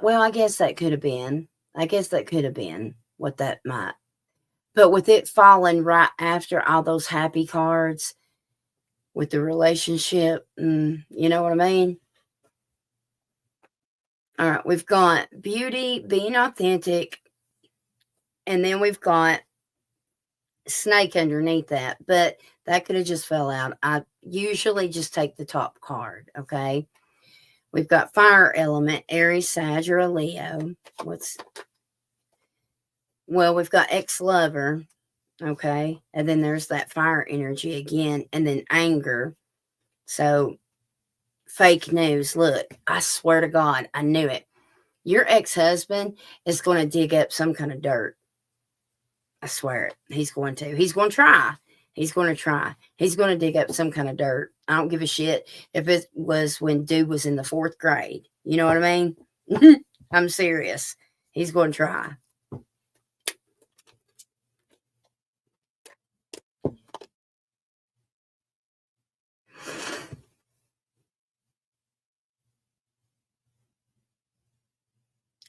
Well, I guess that could have been. I guess that could have been what that might. But with it falling right after all those happy cards with the relationship, you know what I mean? All right, we've got beauty, being authentic, and then we've got snake underneath that, but that could have just fell out. I usually just take the top card, okay? We've got fire element, Aries, Sag, or a Leo. We've got ex-lover, okay? And then there's that fire energy again, and then anger. So, fake news. Look, I swear to God, I knew it. Your ex-husband is going to dig up some kind of dirt. I swear it. He's going to. He's going to try. He's going to try. He's going to dig up some kind of dirt. I don't give a shit if it was when dude was in the 4th grade. You know what I mean? I'm serious. He's going to try.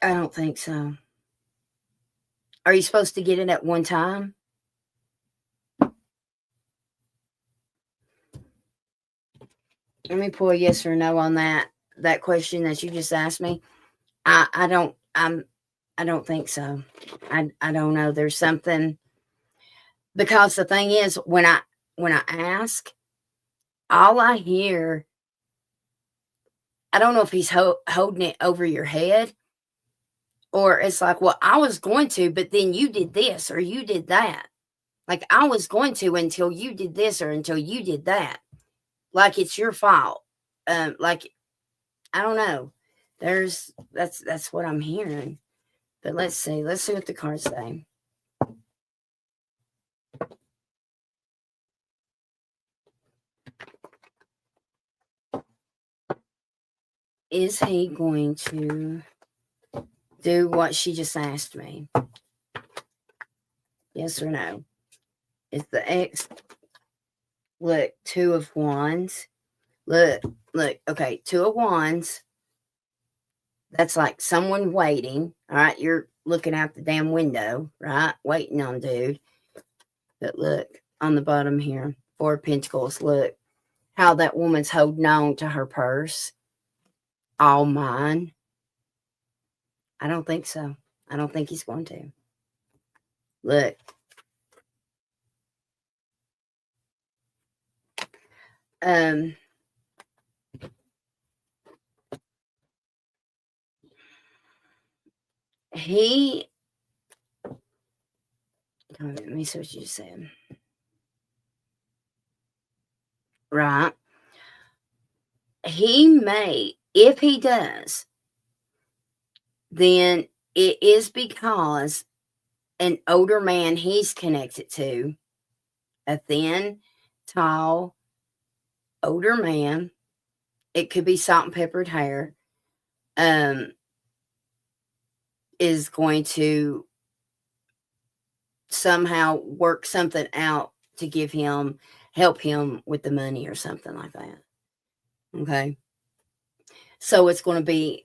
I don't think so. Are you supposed to get it at one time? Let me pull a yes or no on that question that you just asked me. I don't think so. I don't know. There's something, because the thing is, when I ask, all I hear, I don't know if he's holding it over your head, or it's like, well, I was going to, but then you did this or you did that. Like, I was going to until you did this or until you did that. Like, it's your fault. Like, I don't know. That's what I'm hearing. But let's see. Let's see what the cards say. Is he going to do what she just asked me? Yes or no? Is the ex, look, 2 of Wands. Look, okay, 2 of Wands. That's like someone waiting. All right, you're looking out the damn window, right? Waiting on dude. But look, on the bottom here, 4 of Pentacles. Look how that woman's holding on to her purse. All mine. I don't think so. I don't think he's going to. Look. let me see what you said. Right. He may, if he does, then it is because an older man he's connected to, a thin, tall, older man, it could be salt and peppered hair, is going to somehow work something out to help him with the money or something like that. Okay. So it's going to be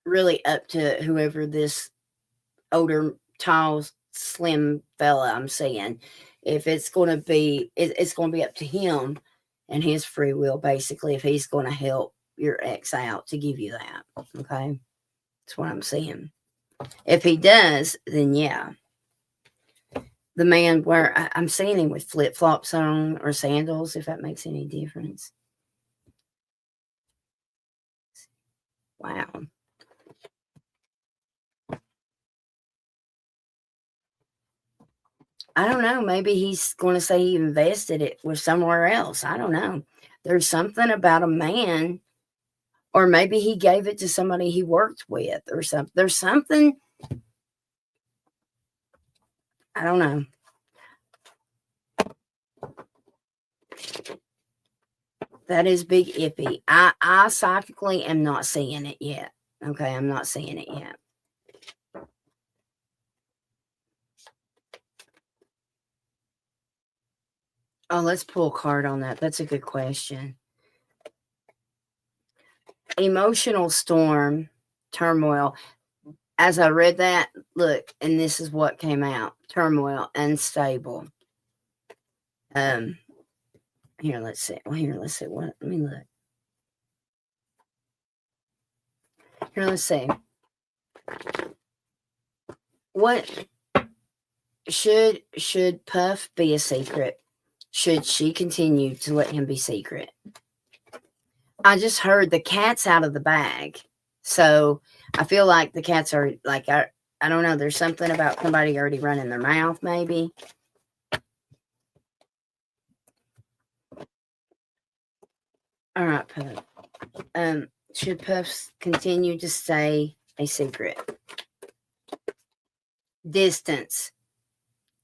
really up to whoever this older, tall, slim fella I'm seeing. If it's going to be, it's going to be up to him and his free will, basically, if he's going to help your ex out to give you that. Okay. That's what I'm seeing. If he does, then yeah. The man I'm seeing him with flip flops on or sandals, if that makes any difference. Wow. I don't know. Maybe he's going to say he invested it with somewhere else. I don't know. There's something about a man, or maybe he gave it to somebody he worked with or something. There's something. I don't know. That is big iffy. I psychically am not seeing it yet. Okay, I'm not seeing it yet. Oh, let's pull a card on that. That's a good question. Emotional storm, turmoil. As I read that, look, and this is what came out. Turmoil, unstable. Here, let's see. Well, here, let's see. Let me look. Here, let's see. What should Puff be a secret? Should she continue to let him be secret? I just heard the cat's out of the bag. So I feel like the cats are like, I don't know. There's something about somebody already running their mouth, maybe. All right, Puff. Should Puff continue to stay a secret? Distance,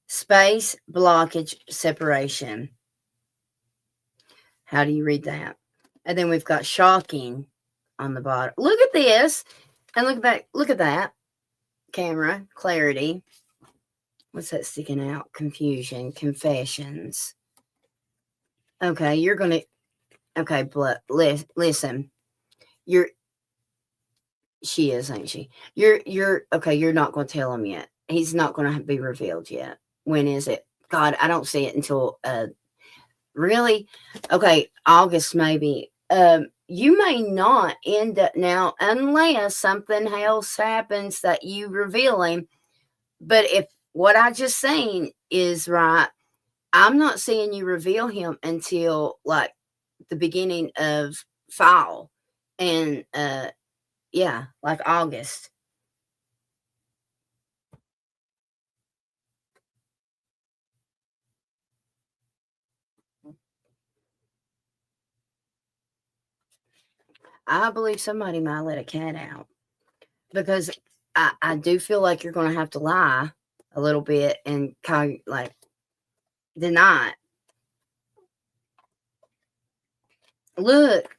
space, blockage, separation. How do you read that? And then we've got shocking on the bottom. Look at this. And look at that. Camera, clarity. What's that sticking out? Confusion, confessions. Okay, you're going to, okay, listen. She is, ain't she? Okay, you're not going to tell him yet. He's not going to be revealed yet. When is it? God, I don't see it until, really? Okay, August maybe. You may not end up now unless something else happens that you reveal him. But if what I just seen is right, I'm not seeing you reveal him until like the beginning of fall. And yeah, like August. I believe somebody might let a cat out because I do feel like you're going to have to lie a little bit and kind of like deny it.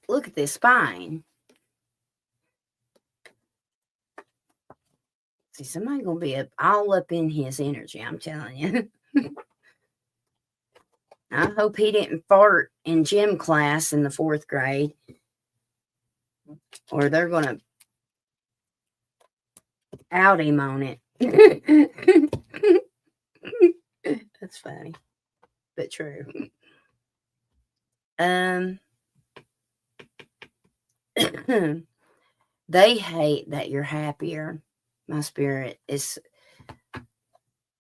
Look at this spine. See, somebody going to be all up in his energy, I'm telling you. I hope he didn't fart in gym class in the 4th grade. Or they're going to out him on it. That's funny, but true. They hate that you're happier. My spirit is,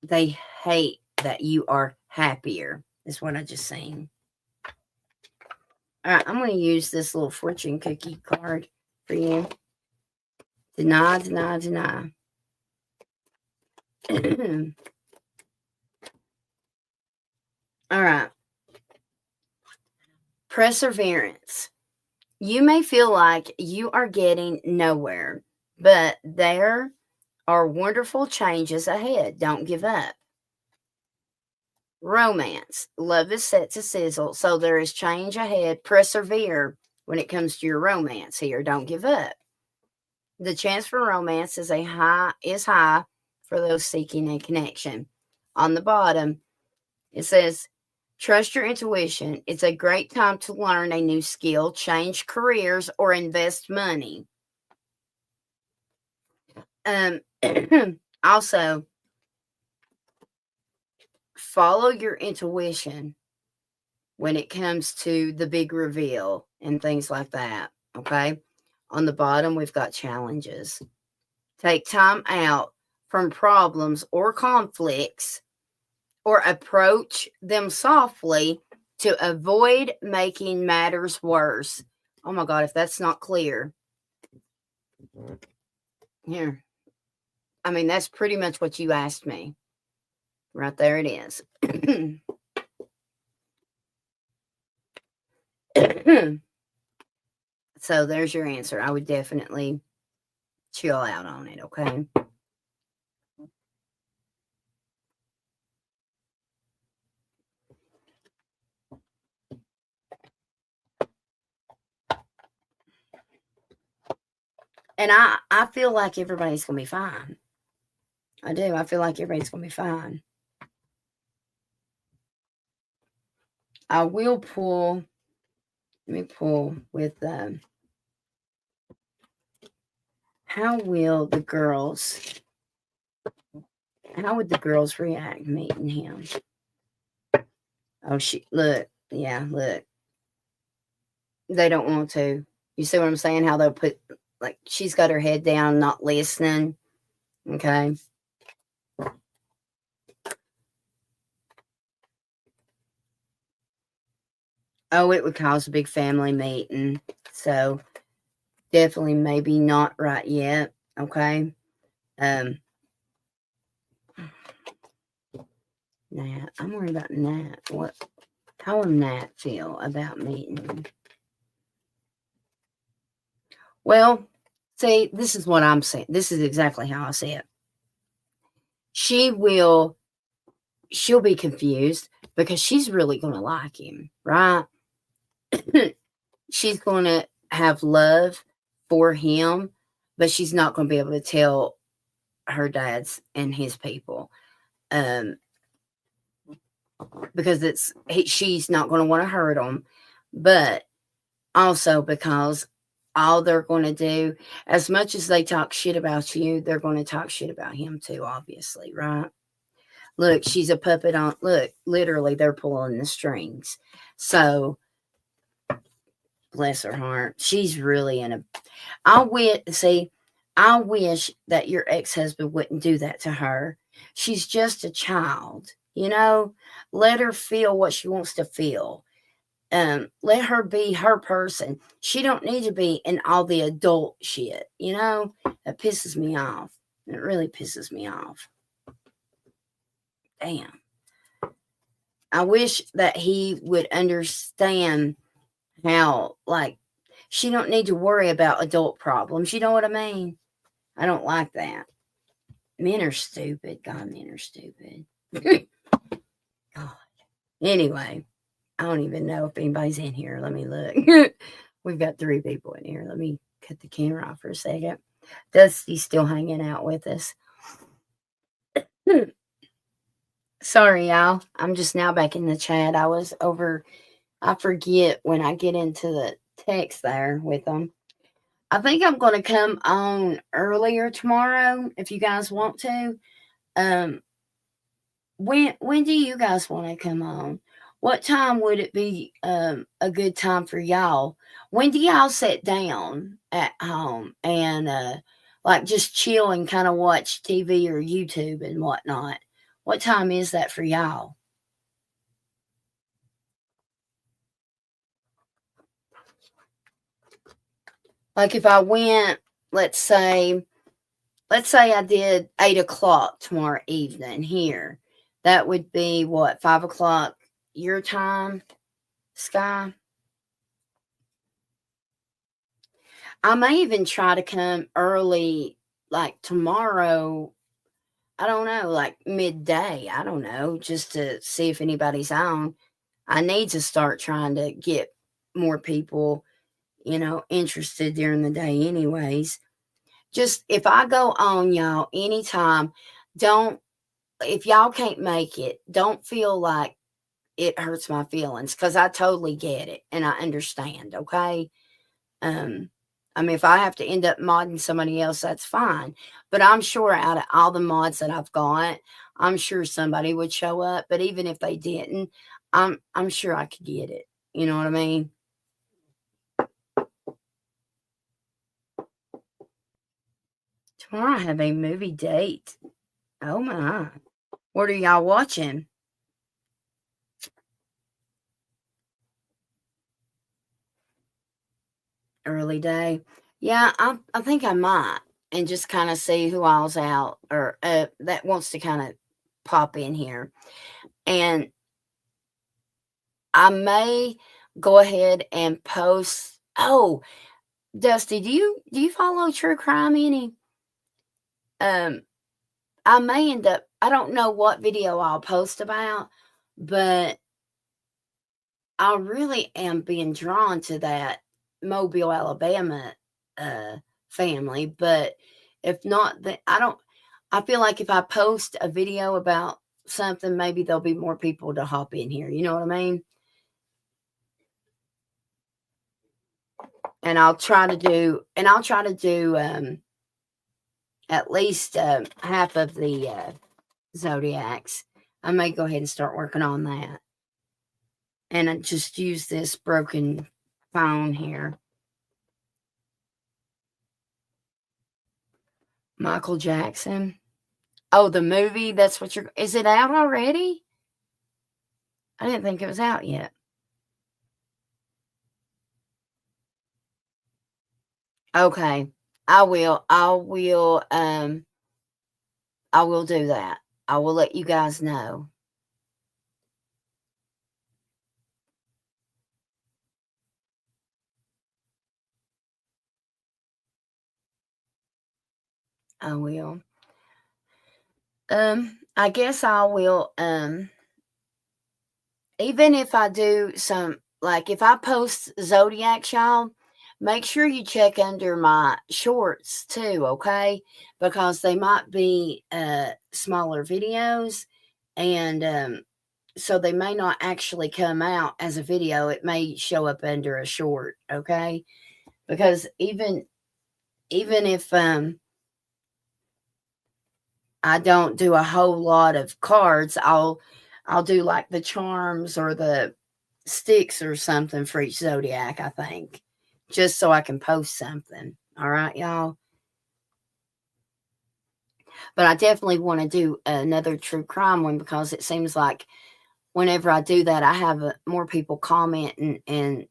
they hate that you are happier, is what I just seen. All right, I'm going to use this little fortune cookie card for you. Deny, deny, deny. All right. Perseverance. You may feel like you are getting nowhere, but there are wonderful changes ahead. Don't give up. Romance. Love is set to sizzle, so there is change ahead. Persevere when it comes to your romance here. Don't give up. The chance for romance is high for those seeking a connection. On the bottom, it says, trust your intuition. It's a great time to learn a new skill, change careers, or invest money. Um, also, follow your intuition when it comes to the big reveal and things like that. Okay. On the bottom, we've got challenges. Take time out from problems or conflicts or approach them softly to avoid making matters worse. Oh my God, if that's not clear. Here. I mean, that's pretty much what you asked me. Right there it is. So there's your answer. I would definitely chill out on it, okay? And I feel like everybody's going to be fine. I do. I feel like everybody's going to be fine. I will pull, let me pull with, how would the girls react meeting him? Oh, look. Yeah, look. They don't want to. You see what I'm saying? How they'll put, like, she's got her head down, not listening. Okay. Oh, it would cause a big family meeting. So definitely maybe not right yet. Okay. Nat, I'm worried about Nat. How will Nat feel about meeting? Well, see, this is what I'm saying. This is exactly how I see it. She'll be confused because she's really going to like him, right? She's going to have love for him, but she's not going to be able to tell her dad's and his people. Because she's not going to want to hurt them, but also because all they're going to do, as much as they talk shit about you, they're going to talk shit about him too, obviously, right? Look, she's a puppet on, look, literally they're pulling the strings. So, bless her heart. She's really in a, I wish that your ex-husband wouldn't do that to her. She's just a child, let her feel what she wants to feel. Let her be her person. She don't need to be in all the adult shit, that pisses me off. It really pisses me off. Damn. I wish that he would understand how, like, she don't need to worry about adult problems. You know what I mean? I don't like that. Men are stupid. God, men are stupid. God. Anyway, I don't even know if anybody's in here. Let me look. We've got 3 people in here. Let me cut the camera off for a second. Dusty's still hanging out with us. Sorry, y'all. I'm just now back in the chat. I forget when I get into the text there with them. I think I'm going to come on earlier tomorrow if you guys want to. When do you guys want to come on? What time would it be a good time for y'all? When do y'all sit down at home and like just chill and kind of watch TV or YouTube and whatnot? What time is that for y'all? Like if I went, let's say let's say I did 8 o'clock tomorrow evening here. That would be what, 5 o'clock your time, Sky? I may even try to come early, like tomorrow. I don't know, like midday. I don't know, just to see if anybody's on. I need to start trying to get more people, interested during the day, anyways. Just if I go on, y'all, anytime, don't, if y'all can't make it, don't feel like it hurts my feelings because I totally get it and I understand, okay? Um, I mean, if I have to end up modding somebody else, that's fine. But I'm sure out of all the mods that I've got, I'm sure somebody would show up. But even if they didn't, I'm sure I could get it. You know what I mean? Tomorrow I have a movie date. Oh my. What are y'all watching? Early day. Yeah, I think I might and just kind of see who all's out or that wants to kind of pop in here. And I may go ahead and post. Oh, Dusty, do you follow true crime any? Um, I may end up. I don't know what video I'll post about, but I really am being drawn to that Mobile, Alabama family. But if not, I don't. I feel like if I post a video about something, maybe there'll be more people to hop in here. You know what I mean? And I'll try to do at least half of the zodiacs. I may go ahead and start working on that. And I just use this broken phone here. Michael Jackson. Oh, the movie. That's what you're. Is it out already? I didn't think it was out yet. Okay, I will. I will. I will do that. I will let you guys know. I will. I guess I will. Even if I do some, like if I post zodiac, y'all, make sure you check under my shorts too, okay? Because they might be smaller videos, and so they may not actually come out as a video. It may show up under a short, okay? Because even if I don't do a whole lot of cards, I'll do like the charms or the sticks or something for each zodiac, I think, just so I can post something. All right, y'all. But I definitely want to do another true crime one because it seems like whenever I do that, I have more people comment and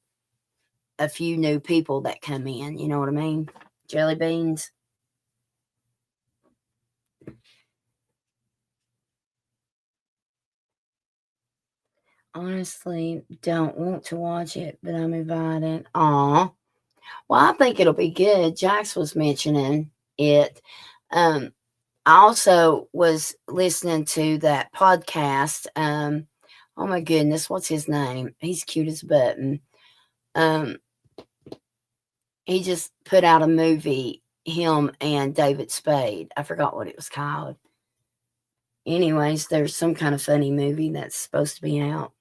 a few new people that come in. You know what I mean? Jelly beans. Honestly, don't want to watch it, but I'm invited. Aw. Well, I think it'll be good. Jax was mentioning it. Um, I also was listening to that podcast. Oh my goodness, what's his name? He's cute as a button. Um, he just put out a movie, him and David Spade. I forgot what it was called. Anyways, there's some kind of funny movie that's supposed to be out.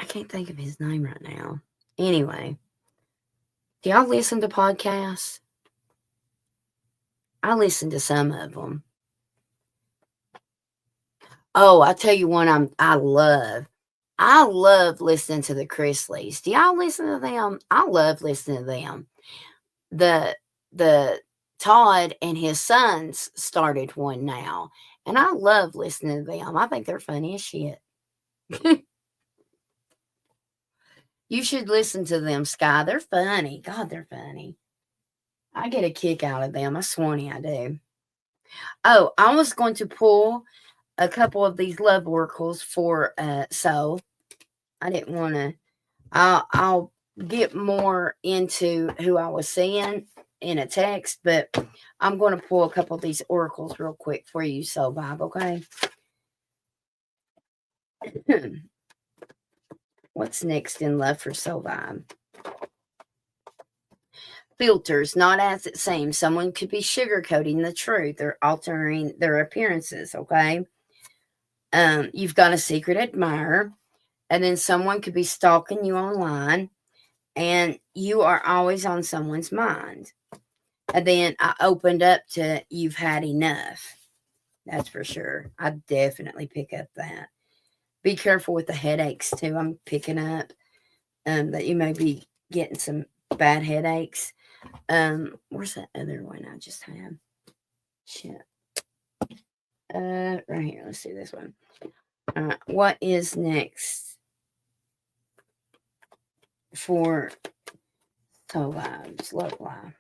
I can't think of his name right now. Anyway, do y'all listen to podcasts? I listen to some of them. Oh, I tell you one I love. I love listening to the Chrisleys. Do y'all listen to them? I love listening to them. The the Todd and his sons started one now, and I love listening to them. I think they're funny as shit. You should listen to them, Sky. They're funny. God, they're funny. I get a kick out of them. I swanny, I do. Oh, I was going to pull a couple of these love oracles for Soul. I didn't want to. I'll get more into who I was seeing in a text, but I'm going to pull a couple of these oracles real quick for you, Soul Vibe, okay? What's next in love for Soul Vibe? Filters, not as it seems. Someone could be sugarcoating the truth or altering their appearances, okay? You've got a secret admirer, and then someone could be stalking you online, and you are always on someone's mind. And then I opened up to you've had enough. That's for sure. I definitely pick up that. Be careful with the headaches too. I'm picking up that you may be getting some bad headaches. Where's that other one I just had? Shit. Right here. Let's see this one. All right. What is next for Soul Vibes? Love Life.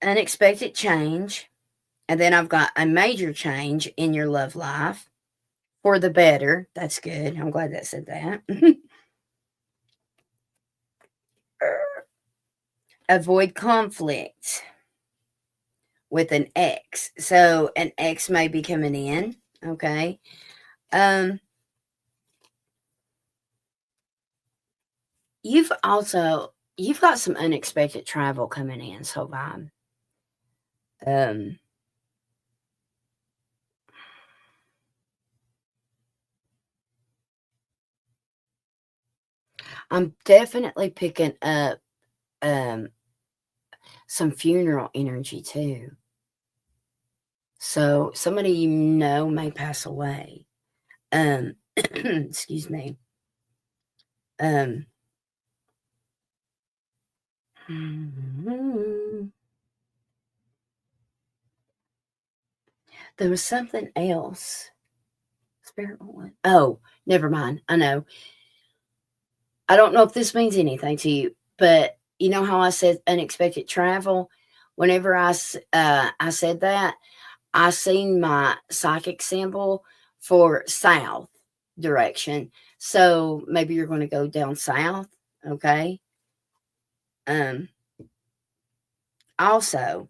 Unexpected change. And then I've got a major change in your love life for the better. That's good. I'm glad that said that. Avoid conflict with an ex. So an ex may be coming in. Okay. You've got some unexpected travel coming in, so Vibe. I'm definitely picking up some funeral energy too. So somebody you know may pass away. Excuse me. There was something else. Spirit one. Oh, never mind. I know. I don't know if this means anything to you, but you know how I said unexpected travel? Whenever I said that, I seen my psychic symbol for south direction. So maybe you're going to go down south, okay? Also,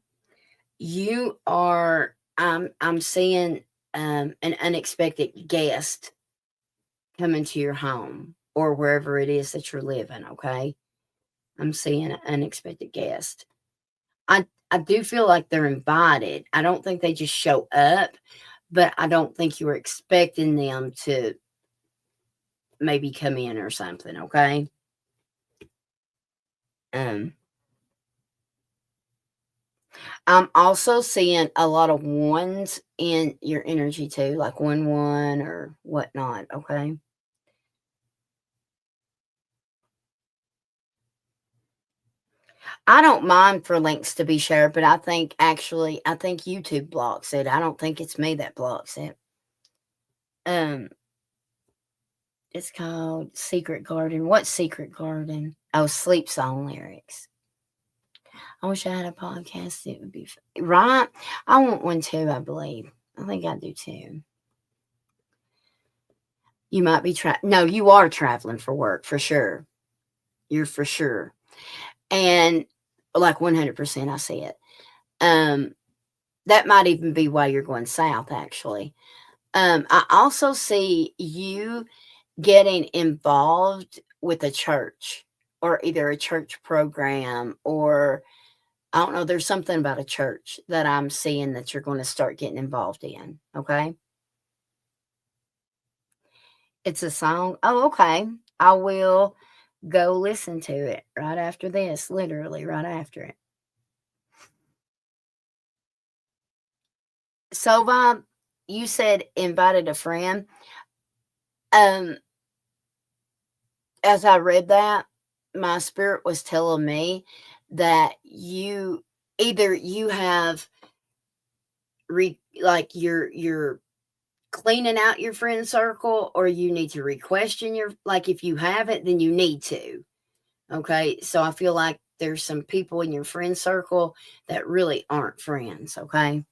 you are I'm seeing an unexpected guest coming to your home or wherever it is that you're living, okay? I'm seeing an unexpected guest. I do feel like they're invited. I don't think they just show up, but I don't think you were expecting them to maybe come in or something, okay? I'm also seeing a lot of ones in your energy too, like 1 1 or whatnot, okay? I don't mind for links to be shared, but I think YouTube blocks it. I don't think it's me that blocks it. Um, it's called Secret Garden. What Secret Garden? Oh, Sleep Song lyrics. I wish I had a podcast. It would be right. I want one too. I believe. I think I do too. You might be No, you are traveling for work for sure. You're for sure, and like 100%, I see it. That might even be why you're going south. Actually, I also see you getting involved with a church or either a church program or I don't know. There's something about a church that I'm seeing that you're going to start getting involved in. Okay. It's a song. Oh, okay. I will go listen to it right after this, literally right after it. So, Bob, you said invited a friend. Um, as I read that, my spirit was telling me that you have like you're cleaning out your friend circle, or you need to re-question your, like, if you haven't, then you need to. Okay, so I feel like there's some people in your friend circle that really aren't friends. Okay,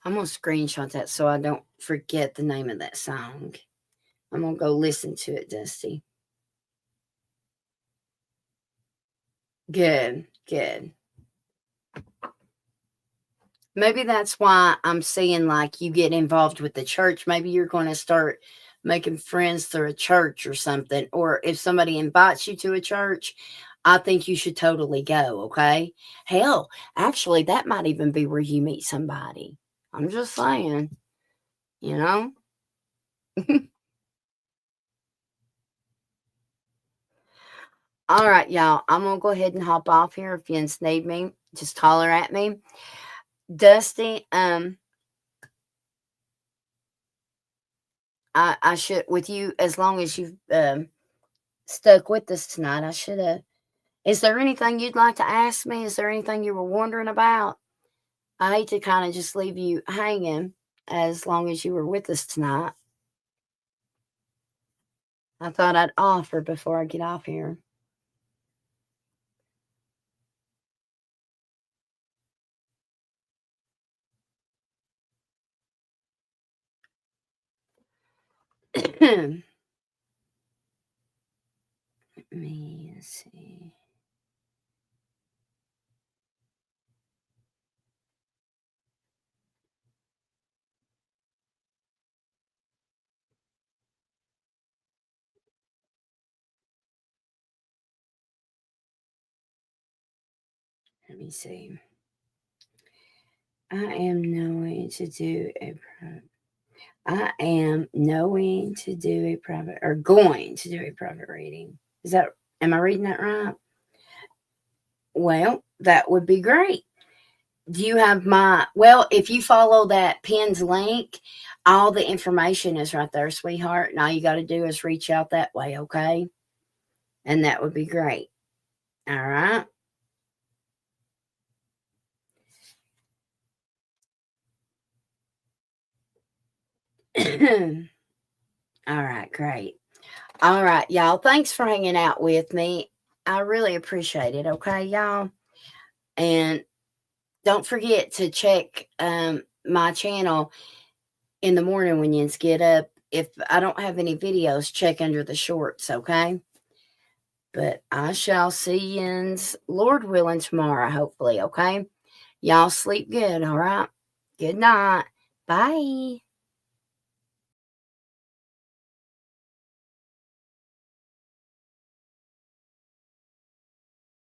I'm gonna screenshot that so I don't forget the name of that song. I'm gonna go listen to it, Dusty. Good, good. Maybe that's why I'm seeing like you get involved with the church. Maybe you're going to start making friends through a church or something. Or if somebody invites you to a church, I think you should totally go. Okay. Hell, actually, that might even be where you meet somebody. I'm just saying, you know? All right, y'all. I'm going to go ahead and hop off here. If you need me, just holler at me. Dusty, I should, with you, as long as you've stuck with us tonight, I should have. Is there anything you'd like to ask me? Is there anything you were wondering about? I hate to kind of just leave you hanging as long as you were with us tonight. I thought I'd offer before I get off here. Let me see. Let me see. I am knowing to do a I am knowing to do a private, or going to do a private reading. Is that, am I reading that right? Well, that would be great. Do you have my, well, if you follow that pin's link, all the information is right there, sweetheart. And all you got to do is reach out that way, okay? And that would be great. All right. All right, great. All right, y'all. Thanks for hanging out with me. I really appreciate it, okay, y'all? And don't forget to check my channel in the morning when you get up. If I don't have any videos, check under the shorts, okay? But I shall see you, Lord willing, tomorrow, hopefully, okay? Y'all sleep good, all right? Good night. Bye.